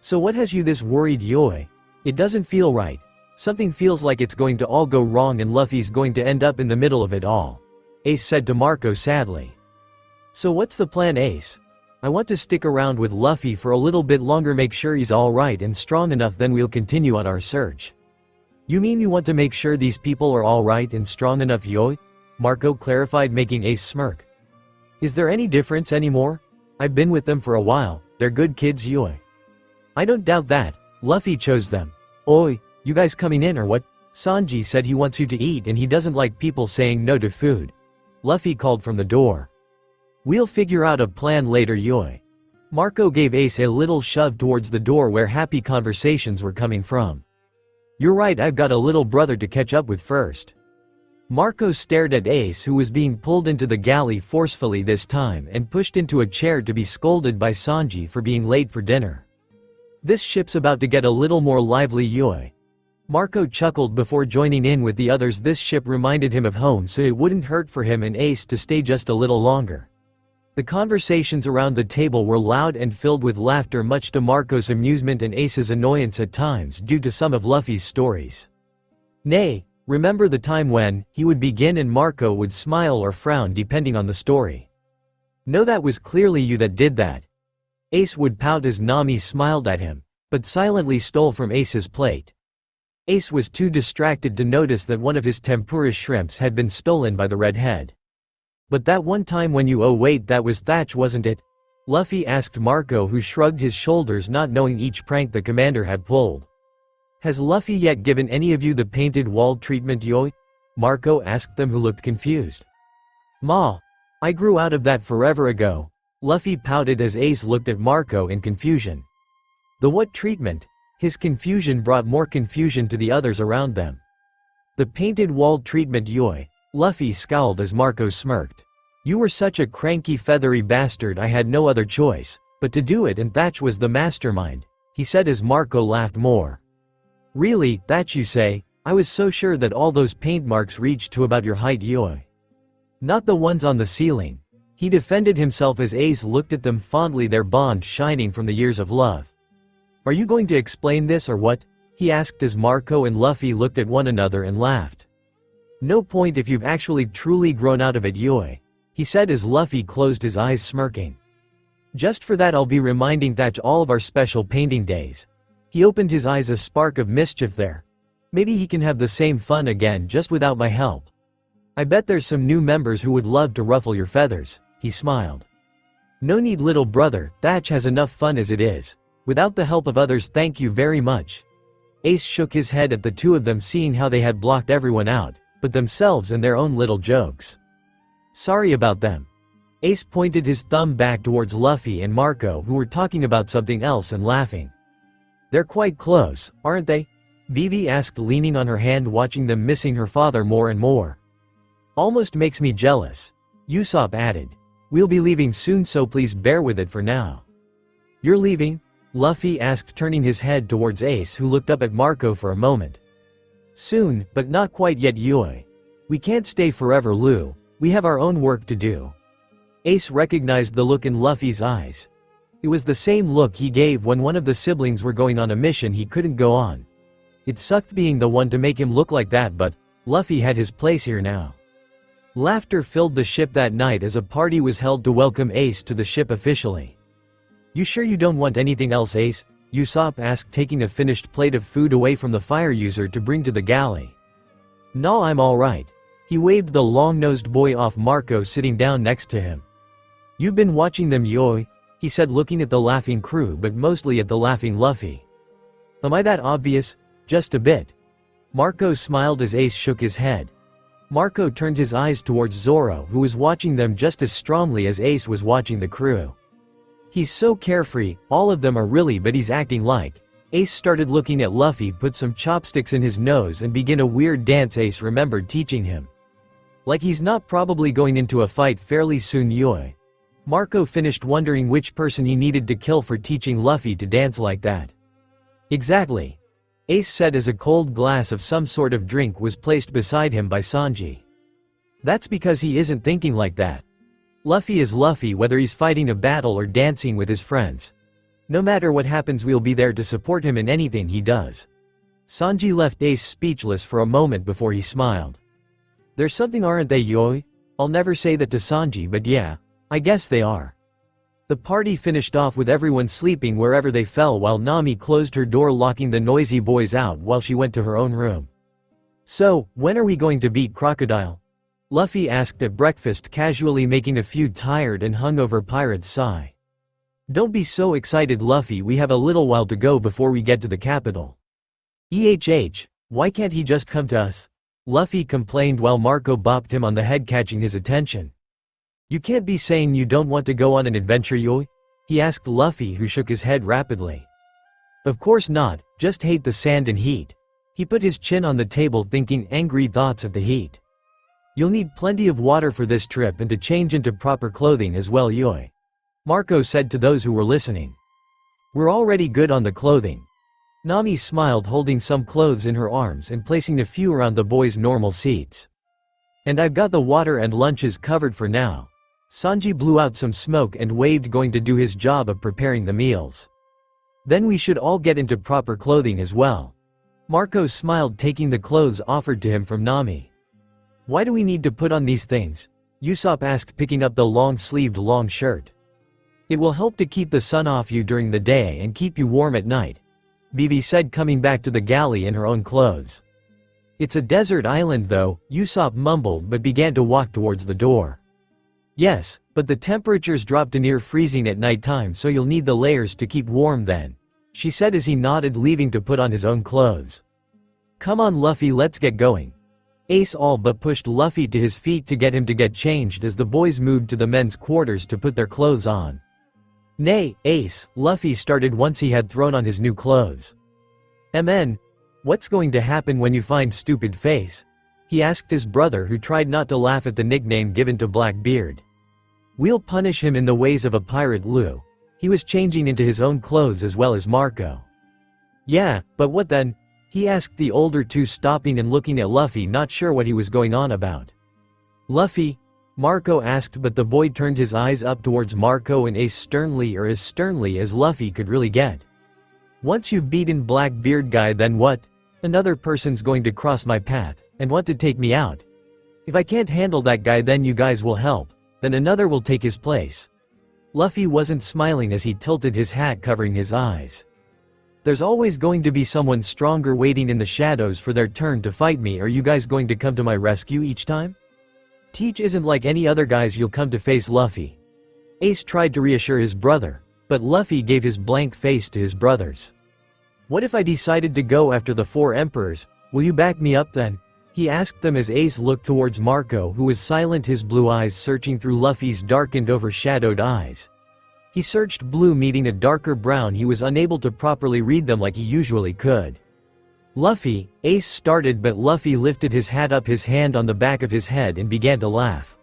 So what has you this worried, Yoi? It doesn't feel right. Something feels like it's going to all go wrong and Luffy's going to end up in the middle of it all, Ace said to Marco sadly. So what's the plan, Ace? I want to stick around with Luffy for a little bit longer, make sure he's alright and strong enough, then we'll continue on our search. You mean you want to make sure these people are alright and strong enough, Yoi? Marco clarified, making Ace smirk. Is there any difference anymore? I've been with them for a while, they're good kids, Yoi. I don't doubt that, Luffy chose them. Oi, you guys coming in or what? Sanji said he wants you to eat and he doesn't like people saying no to food, Luffy called from the door. We'll figure out a plan later, Yoi. Marco gave Ace a little shove towards the door where happy conversations were coming from. You're right, I've got a little brother to catch up with first. Marco stared at Ace, who was being pulled into the galley forcefully this time and pushed into a chair to be scolded by Sanji for being late for dinner. This ship's about to get a little more lively, Yoi. Marco chuckled before joining in with the others. This ship reminded him of home, so it wouldn't hurt for him and Ace to stay just a little longer. The conversations around the table were loud and filled with laughter, much to Marco's amusement and Ace's annoyance at times due to some of Luffy's stories. Nay, remember the time when he would begin and Marco would smile or frown depending on the story. No, that was clearly you that did that. Ace would pout as Nami smiled at him, but silently stole from Ace's plate. Ace was too distracted to notice that one of his tempura shrimps had been stolen by the redhead. But that one time when you— oh wait, that was Thatch, wasn't it? Luffy asked Marco, who shrugged his shoulders, not knowing each prank the commander had pulled. Has Luffy yet given any of you the painted wall treatment, Yoi? Marco asked them, who looked confused. Ma, I grew out of that forever ago, Luffy pouted as Ace looked at Marco in confusion. The what treatment? His confusion brought more confusion to the others around them. The painted wall treatment, Yoi. Luffy scowled as Marco smirked. You were such a cranky feathery bastard, I had no other choice but to do it, and Thatch was the mastermind, he said as Marco laughed more. Really, Thatch you say? I was so sure that all those paint marks reached to about your height, Yoi. Not the ones on the ceiling. He defended himself as Ace looked at them fondly, their bond shining from the years of love. Are you going to explain this or what? He asked as Marco and Luffy looked at one another and laughed. No point if you've actually truly grown out of it, Yoi, he said as Luffy closed his eyes, smirking. Just for that I'll be reminding Thatch all of our special painting days. He opened his eyes, a spark of mischief there. Maybe he can have the same fun again, just without my help. I bet there's some new members who would love to ruffle your feathers, he smiled. No need, little brother, Thatch has enough fun as it is. Without the help of others, thank you very much. Ace shook his head at the two of them, seeing how they had blocked everyone out but themselves and their own little jokes. Sorry about them. Ace pointed his thumb back towards Luffy and Marco, who were talking about something else and laughing. They're quite close, aren't they? Vivi asked, leaning on her hand, watching them, missing her father more and more. Almost makes me jealous. Usopp added. We'll be leaving soon, so please bear with it for now. You're leaving? Luffy asked, turning his head towards Ace, who looked up at Marco for a moment. Soon, but not quite yet, Yoi. We can't stay forever, Lu. We have our own work to do. Ace recognized the look in Luffy's eyes. It was the same look he gave when one of the siblings were going on a mission he couldn't go on. It sucked being the one to make him look like that, but Luffy had his place here now. Laughter filled the ship that night as a party was held to welcome Ace to the ship officially. You sure you don't want anything else, Ace? Usopp asked, taking a finished plate of food away from the fire user to bring to the galley. "Nah, I'm alright." He waved the long-nosed boy off Marco sitting down next to him. "You've been watching them, Yoi?" he said, looking at the laughing crew but mostly at the laughing Luffy. "Am I that obvious?" "Just a bit." Marco smiled as Ace shook his head. Marco turned his eyes towards Zoro, who was watching them just as strongly as Ace was watching the crew. "He's so carefree, all of them are really, but he's acting like." Ace started looking at Luffy, put some chopsticks in his nose and began a weird dance Ace remembered teaching him. "Like he's not probably going into a fight fairly soon, Yoi." Marco finished wondering which person he needed to kill for teaching Luffy to dance like that. "Exactly," Ace said as a cold glass of some sort of drink was placed beside him by Sanji. "That's because he isn't thinking like that. Luffy is Luffy whether he's fighting a battle or dancing with his friends. No matter what happens, we'll be there to support him in anything he does." Sanji left Ace speechless for a moment before he smiled. "There's something, aren't they, Yoi?" I'll never say that to Sanji, but yeah, I guess they are. The party finished off with everyone sleeping wherever they fell while Nami closed her door, locking the noisy boys out while she went to her own room. "So, when are we going to beat Crocodile?" Luffy asked at breakfast, casually, making a few tired and hungover pirates sigh. "Don't be so excited, Luffy, we have a little while to go before we get to the capital." Why can't he just come to us?" Luffy complained while Marco bopped him on the head, catching his attention. "You can't be saying you don't want to go on an adventure, Yoi?" he asked Luffy, who shook his head rapidly. "Of course not, just hate the sand and heat." He put his chin on the table, thinking angry thoughts at the heat. "You'll need plenty of water for this trip and to change into proper clothing as well, Yoi," Marco said to those who were listening. "We're already good on the clothing." Nami smiled, holding some clothes in her arms and placing a few around the boys' normal seats. "And I've got the water and lunches covered for now." Sanji blew out some smoke and waved, going to do his job of preparing the meals. "Then we should all get into proper clothing as well." Marco smiled, taking the clothes offered to him from Nami. "Why do we need to put on these things?" Usopp asked, picking up the long-sleeved long shirt. "It will help to keep the sun off you during the day and keep you warm at night," Vivi said, coming back to the galley in her own clothes. "It's a desert island though," Usopp mumbled but began to walk towards the door. "Yes, but the temperatures drop to near freezing at nighttime, so you'll need the layers to keep warm then," she said as he nodded, leaving to put on his own clothes. "Come on, Luffy, let's get going." Ace all but pushed Luffy to his feet to get him to get changed as the boys moved to the men's quarters to put their clothes on. "Nay, Ace," Luffy started once he had thrown on his new clothes. "MN, what's going to happen when you find stupid face?" he asked his brother, who tried not to laugh at the nickname given to Blackbeard. "We'll punish him in the ways of a pirate, Lu." He was changing into his own clothes as well as Marco. "Yeah, but what then?" he asked the older two, stopping and looking at Luffy, not sure what he was going on about. "Luffy?" Marco asked, but the boy turned his eyes up towards Marco and Ace sternly, or as sternly as Luffy could really get. "Once you've beaten Blackbeard guy, then what? Another person's going to cross my path and want to take me out. If I can't handle that guy, then you guys will help, then another will take his place." Luffy wasn't smiling as he tilted his hat, covering his eyes. "There's always going to be someone stronger waiting in the shadows for their turn to fight me. Are you guys going to come to my rescue each time? Teach isn't like any other guys you'll come to face, Luffy." Ace tried to reassure his brother, but Luffy gave his blank face to his brothers. "What if I decided to go after the 4 emperors, will you back me up then?" he asked them as Ace looked towards Marco, who was silent, his blue eyes searching through Luffy's darkened, overshadowed eyes. He searched blue, meeting a darker brown. He was unable to properly read them like he usually could. "Luffy," Ace started, but Luffy lifted his hat up, his hand on the back of his head, and began to laugh.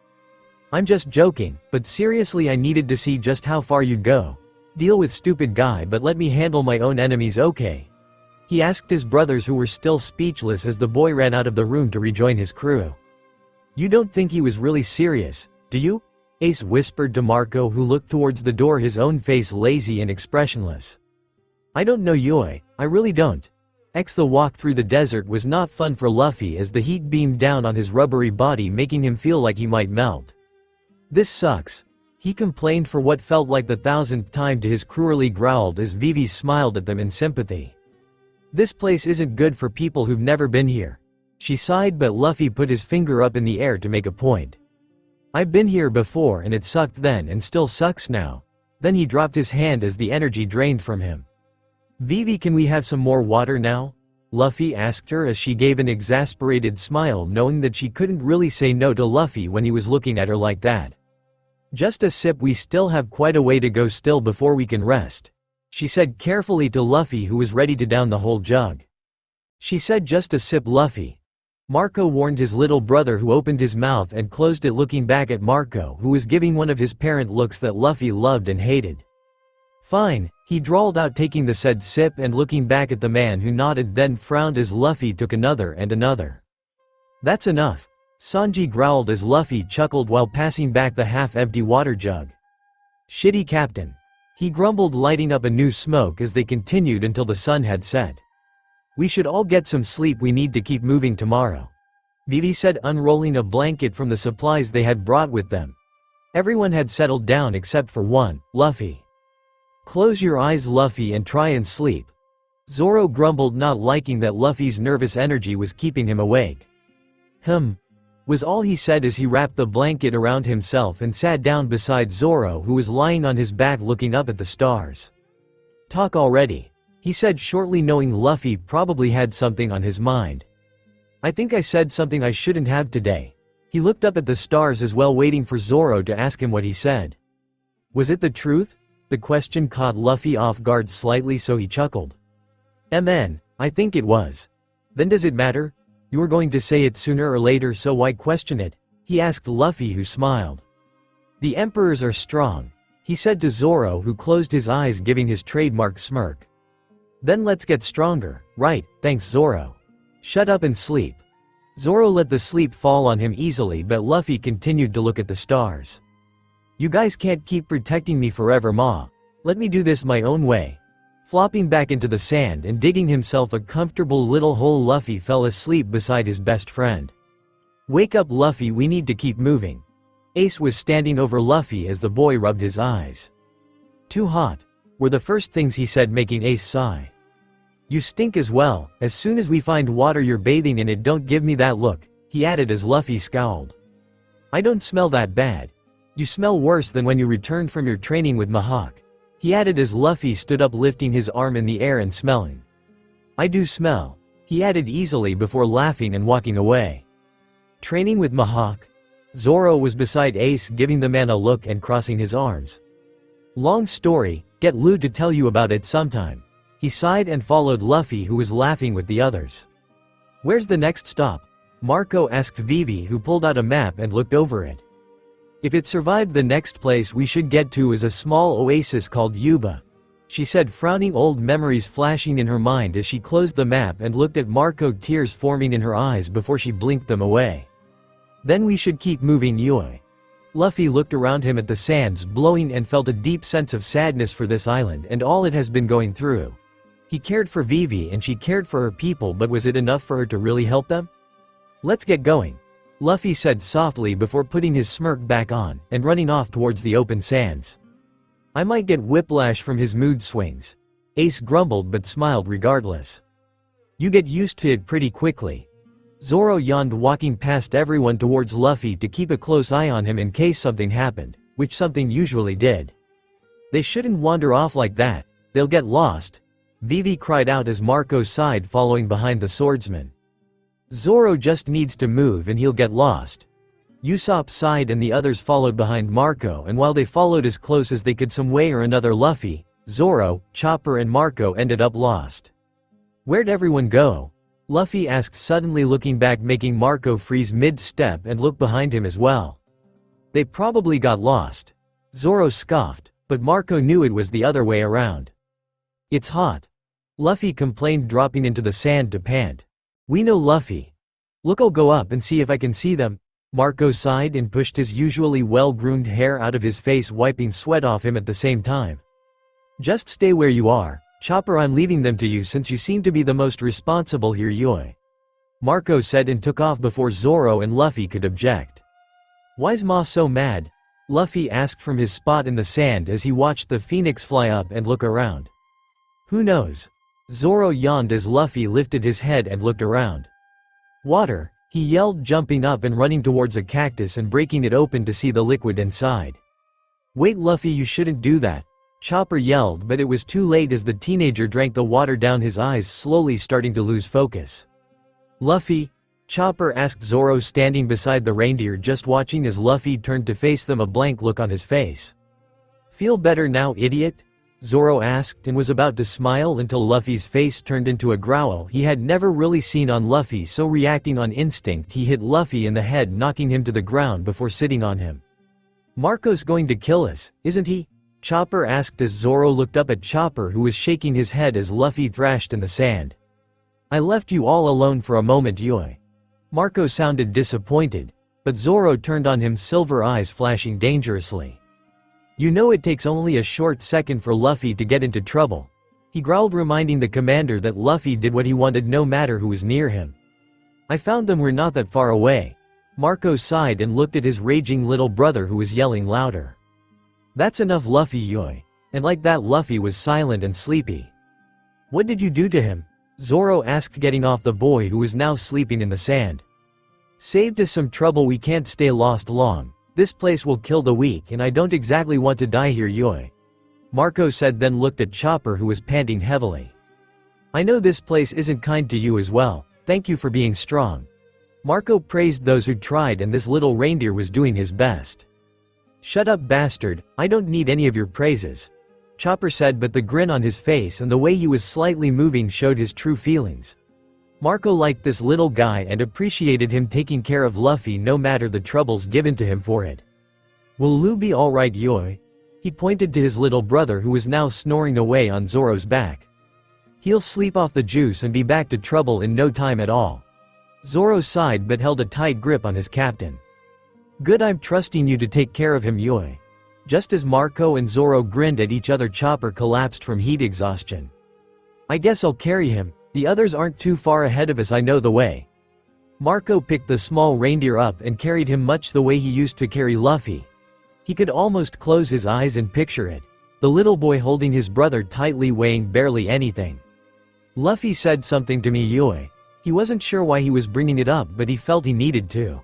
"I'm just joking, but seriously, I needed to see just how far you'd go. Deal with stupid guy, but let me handle my own enemies, okay?" he asked his brothers, who were still speechless as the boy ran out of the room to rejoin his crew. "You don't think he was really serious, do you?" Ace whispered to Marco, who looked towards the door, his own face lazy and expressionless. "I don't know, Yoi, I really don't." The walk through the desert was not fun for Luffy as the heat beamed down on his rubbery body, making him feel like he might melt. "This sucks." He complained for what felt like the 1000th time to his cruelly growled as Vivi smiled at them in sympathy. "This place isn't good for people who've never been here." She sighed, but Luffy put his finger up in the air to make a point. "I've been here before and it sucked then and still sucks now." Then he dropped his hand as the energy drained from him. "Vivi, can we have some more water now?" Luffy asked her as she gave an exasperated smile, knowing that she couldn't really say no to Luffy when he was looking at her like that. "Just a sip, we still have quite a way to go still before we can rest," she said carefully to Luffy, who was ready to down the whole jug. She said just a sip, Luffy. Marco warned his little brother, who opened his mouth and closed it, looking back at Marco, who was giving one of his parent looks that Luffy loved and hated. "Fine," he drawled out, taking the said sip and looking back at the man, who nodded then frowned as Luffy took another and another. "That's enough," Sanji growled as Luffy chuckled while passing back the half-empty water jug. "Shitty captain," he grumbled, lighting up a new smoke as they continued until the sun had set. "We should all get some sleep, we need to keep moving tomorrow," Vivi said, unrolling a blanket from the supplies they had brought with them. Everyone had settled down except for one, Luffy. "Close your eyes, Luffy, and try and sleep," Zoro grumbled, not liking that Luffy's nervous energy was keeping him awake. Was all he said as he wrapped the blanket around himself and sat down beside Zoro, who was lying on his back looking up at the stars. "Talk already," he said shortly, knowing Luffy probably had something on his mind. "I think I said something I shouldn't have today." He looked up at the stars as well, waiting for Zoro to ask him what he said. Was it the truth? The question caught Luffy off guard slightly, so he chuckled. I think it was." "Then does it matter? You were going to say it sooner or later, so why question it?" he asked Luffy, who smiled. "The emperors are strong," he said to Zoro, who closed his eyes, giving his trademark smirk. "Then let's get stronger." "Right, thanks Zoro." "Shut up and sleep." Zoro let the sleep fall on him easily, but Luffy continued to look at the stars. "You guys can't keep protecting me forever, Ma. Let me do this my own way." Flopping back into the sand and digging himself a comfortable little hole, Luffy fell asleep beside his best friend. "Wake up, Luffy, we need to keep moving." Ace was standing over Luffy as the boy rubbed his eyes. "Too hot," were the first things he said, making Ace sigh. "You stink as well. As soon as we find water you're bathing in it. Don't give me that look," he added as Luffy scowled. "I don't smell that bad. You smell worse than when you returned from your training with Mihawk," he added as Luffy stood up, lifting his arm in the air and smelling. "I do smell," he added easily before laughing and walking away. "Training with Mihawk?" Zoro was beside Ace, giving the man a look and crossing his arms. "Long story, get Lu to tell you about it sometime." He sighed and followed Luffy, who was laughing with the others. "Where's the next stop?" Marco asked Vivi, who pulled out a map and looked over it. "If it survived, the next place we should get to is a small oasis called Yuba," she said, frowning, old memories flashing in her mind as she closed the map and looked at Marco, tears forming in her eyes before she blinked them away. "Then we should keep moving, Yui." Luffy looked around him at the sands blowing and felt a deep sense of sadness for this island and all it has been going through. He cared for Vivi and she cared for her people, but was it enough for her to really help them? "Let's get going," Luffy said softly before putting his smirk back on and running off towards the open sands. "I might get whiplash from his mood swings," Ace grumbled but smiled regardless. "You get used to it pretty quickly." Zoro yawned, walking past everyone towards Luffy to keep a close eye on him in case something happened, which something usually did. "They shouldn't wander off like that, they'll get lost," Vivi cried out as Marco sighed, following behind the swordsman. "Zoro just needs to move and he'll get lost." Usopp sighed and the others followed behind Marco, and while they followed as close as they could, some way or another Luffy, Zoro, Chopper and Marco ended up lost. "Where'd everyone go?" Luffy asked, suddenly looking back, making Marco freeze mid-step and look behind him as well. "They probably got lost," Zoro scoffed, but Marco knew it was the other way around. "It's hot," Luffy complained, dropping into the sand to pant. "We know, Luffy. Look, I'll go up and see if I can see them." Marco sighed and pushed his usually well-groomed hair out of his face, wiping sweat off him at the same time. "Just stay where you are, Chopper, I'm leaving them to you since you seem to be the most responsible here, Yui," Marco said and took off before Zoro and Luffy could object. "Why's Ma so mad?" Luffy asked from his spot in the sand as he watched the phoenix fly up and look around. Who knows? Zoro yawned as Luffy lifted his head and looked around. Water, he yelled, jumping up and running towards a cactus and breaking it open to see the liquid inside. Wait Luffy, you shouldn't do that, Chopper yelled, but it was too late as the teenager drank the water down, his eyes slowly starting to lose focus. Luffy? Chopper asked Zoro, standing beside the reindeer just watching as Luffy turned to face them, a blank look on his face. Feel better now, idiot? Zoro asked and was about to smile until Luffy's face turned into a growl he had never really seen on Luffy, so reacting on instinct he hit Luffy in the head, knocking him to the ground before sitting on him. Marco's going to kill us, isn't he? Chopper asked as Zoro looked up at Chopper, who was shaking his head as Luffy thrashed in the sand. I left you all alone for a moment, Yoi. Marco sounded disappointed, but Zoro turned on him, silver eyes flashing dangerously. You know it takes only a short second for Luffy to get into trouble, he growled, reminding the commander that Luffy did what he wanted no matter who was near him. I found them, we're not that far away. Marco sighed and looked at his raging little brother who was yelling louder. That's enough, Luffy, Yoi. And like that, Luffy was silent and sleepy. What did you do to him? Zoro asked, getting off the boy who was now sleeping in the sand. Saved us some trouble, we can't stay lost long. This place will kill the weak and I don't exactly want to die here, Yoi. Marco said, then looked at Chopper who was panting heavily. I know this place isn't kind to you as well, thank you for being strong. Marco praised those who tried and this little reindeer was doing his best. Shut up, bastard, I don't need any of your praises. Chopper said, but the grin on his face and the way he was slightly moving showed his true feelings. Marco liked this little guy and appreciated him taking care of Luffy no matter the troubles given to him for it. Will Lu be alright, Yoi? He pointed to his little brother who was now snoring away on Zoro's back. He'll sleep off the juice and be back to trouble in no time at all. Zoro sighed but held a tight grip on his captain. Good, I'm trusting you to take care of him, Yoi. Just as Marco and Zoro grinned at each other, Chopper collapsed from heat exhaustion. I guess I'll carry him. The others aren't too far ahead of us, I know the way. Marco picked the small reindeer up and carried him much the way he used to carry Luffy. He could almost close his eyes and picture it, the little boy holding his brother tightly, weighing barely anything. Luffy said something to me, Yoi. He wasn't sure why he was bringing it up, but he felt he needed to.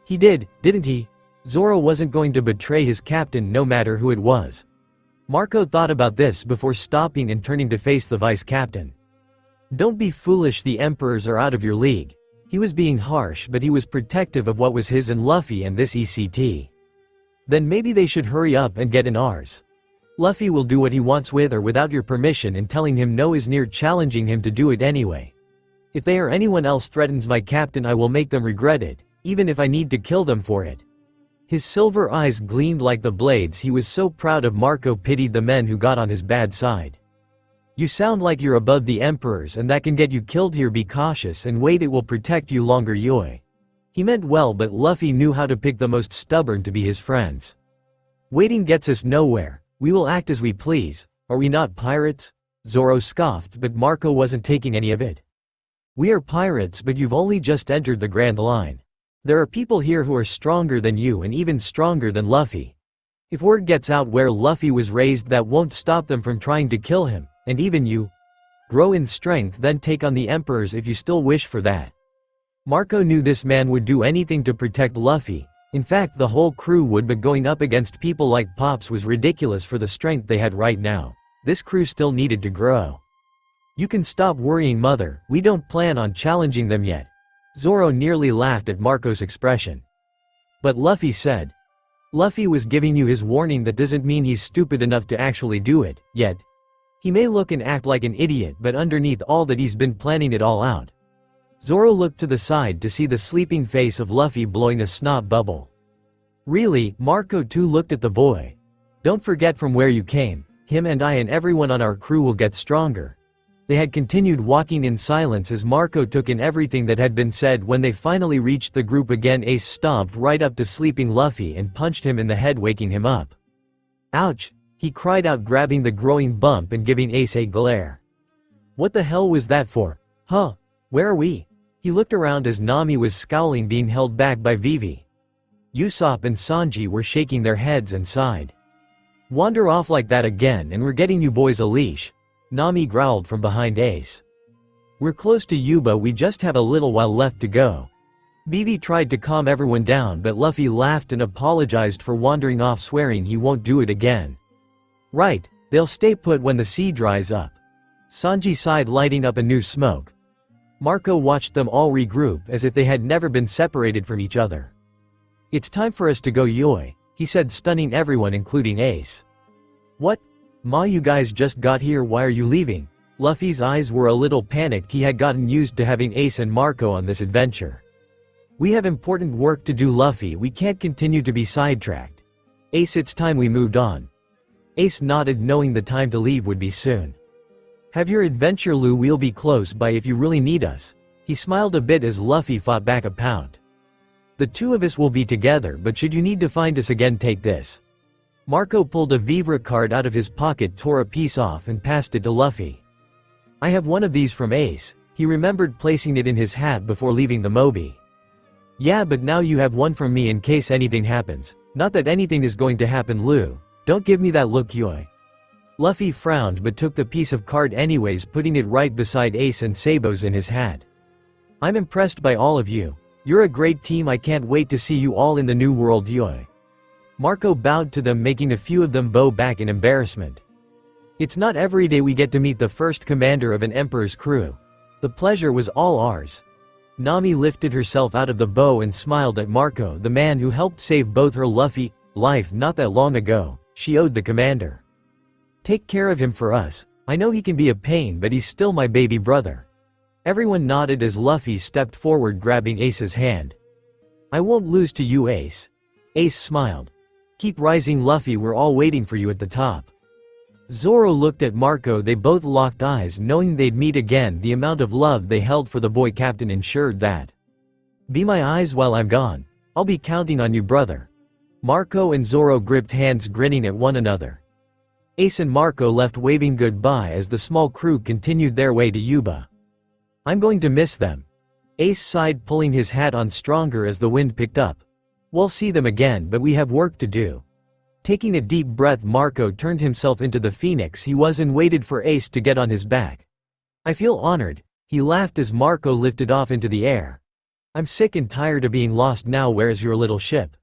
He did, didn't he? Zoro wasn't going to betray his captain no matter who it was. Marco thought about this before stopping and turning to face the vice captain. Don't be foolish, the emperors are out of your league. He was being harsh, but he was protective of what was his and Luffy and this ECT. Then maybe they should hurry up and get in ours. Luffy will do what he wants with or without your permission, and telling him no is near challenging him to do it anyway. If they or anyone else threatens my captain, I will make them regret it, even if I need to kill them for it. His silver eyes gleamed like the blades. He was so proud of Marco, pitied the men who got on his bad side. You sound like you're above the emperors and that can get you killed here. Be cautious and wait, it will protect you longer, Yoi. He meant well, but Luffy knew how to pick the most stubborn to be his friends. Waiting gets us nowhere. We will act as we please. Are we not pirates? Zoro scoffed, but Marco wasn't taking any of it. We are pirates, but you've only just entered the Grand Line. There are people here who are stronger than you and even stronger than Luffy. If word gets out where Luffy was raised, that won't stop them from trying to kill him, and even you. Grow in strength, then take on the emperors if you still wish for that. Marco knew this man would do anything to protect Luffy. In fact, the whole crew would, but going up against people like Pops was ridiculous for the strength they had right now. This crew still needed to grow. You can stop worrying, mother, we don't plan on challenging them yet. Zoro nearly laughed at Marco's expression. But Luffy said. Luffy was giving you his warning. That doesn't mean he's stupid enough to actually do it, yet. He may look and act like an idiot, but underneath all that he's been planning it all out. Zoro looked to the side to see the sleeping face of Luffy blowing a snot bubble. Really? Marco too looked at the boy. Don't forget from where you came. Him and I and everyone on our crew will get stronger. They had continued walking in silence as Marco took in everything that had been said. When they finally reached the group again, Ace stomped right up to sleeping Luffy and punched him in the head, waking him up. Ouch! He cried out, grabbing the growing bump and giving Ace a glare. What the hell was that for? Huh? Where are we? He looked around as Nami was scowling, being held back by Vivi. Usopp and Sanji were shaking their heads and sighed. Wander off like that again and we're getting you boys a leash, Nami growled from behind Ace. We're close to Yuba, we just have a little while left to go. Vivi tried to calm everyone down but Luffy laughed and apologized for wandering off, swearing he won't do it again. Right, they'll stay put when the sea dries up. Sanji sighed, lighting up a new smoke. Marco watched them all regroup as if they had never been separated from each other. It's time for us to go, Yui, he said, stunning everyone including Ace. What? Ma, you guys just got here, why are you leaving? Luffy's eyes were a little panicked, he had gotten used to having Ace and Marco on this adventure. We have important work to do, Luffy, we can't continue to be sidetracked. Ace, it's time we moved on. Ace nodded, knowing the time to leave would be soon. Have your adventure, Lou, we'll be close by if you really need us. He smiled a bit as Luffy fought back a pout. The two of us will be together, but should you need to find us again, take this. Marco pulled a Vivre card out of his pocket, tore a piece off and passed it to Luffy. I have one of these from Ace. He remembered placing it in his hat before leaving the Moby. Yeah, but now you have one from me in case anything happens. Not that anything is going to happen, Lou. Don't give me that look, Yui. Luffy frowned but took the piece of card anyways, putting it right beside Ace and Sabo's in his hat. I'm impressed by all of you. You're a great team, I can't wait to see you all in the new world, Yui. Marco bowed to them, making a few of them bow back in embarrassment. It's not every day we get to meet the first commander of an emperor's crew. The pleasure was all ours. Nami lifted herself out of the bow and smiled at Marco, the man who helped save both her Luffy life not that long ago. She owed the commander. Take care of him for us. I know he can be a pain, but he's still my baby brother. Everyone nodded as Luffy stepped forward, grabbing Ace's hand. I won't lose to you, Ace. Ace smiled. Keep rising, Luffy, we're all waiting for you at the top. Zoro looked at Marco, they both locked eyes, knowing they'd meet again. The amount of love they held for the boy captain ensured that. Be my eyes while I'm gone. I'll be counting on you, brother. Marco and Zoro gripped hands, grinning at one another. Ace and Marco left waving goodbye as the small crew continued their way to Yuba. I'm going to miss them. Ace sighed, pulling his hat on stronger as the wind picked up. We'll see them again, but we have work to do. Taking a deep breath, Marco turned himself into the phoenix he was and waited for Ace to get on his back. I feel honored, he laughed as Marco lifted off into the air. I'm sick and tired of being lost now, where's your little ship?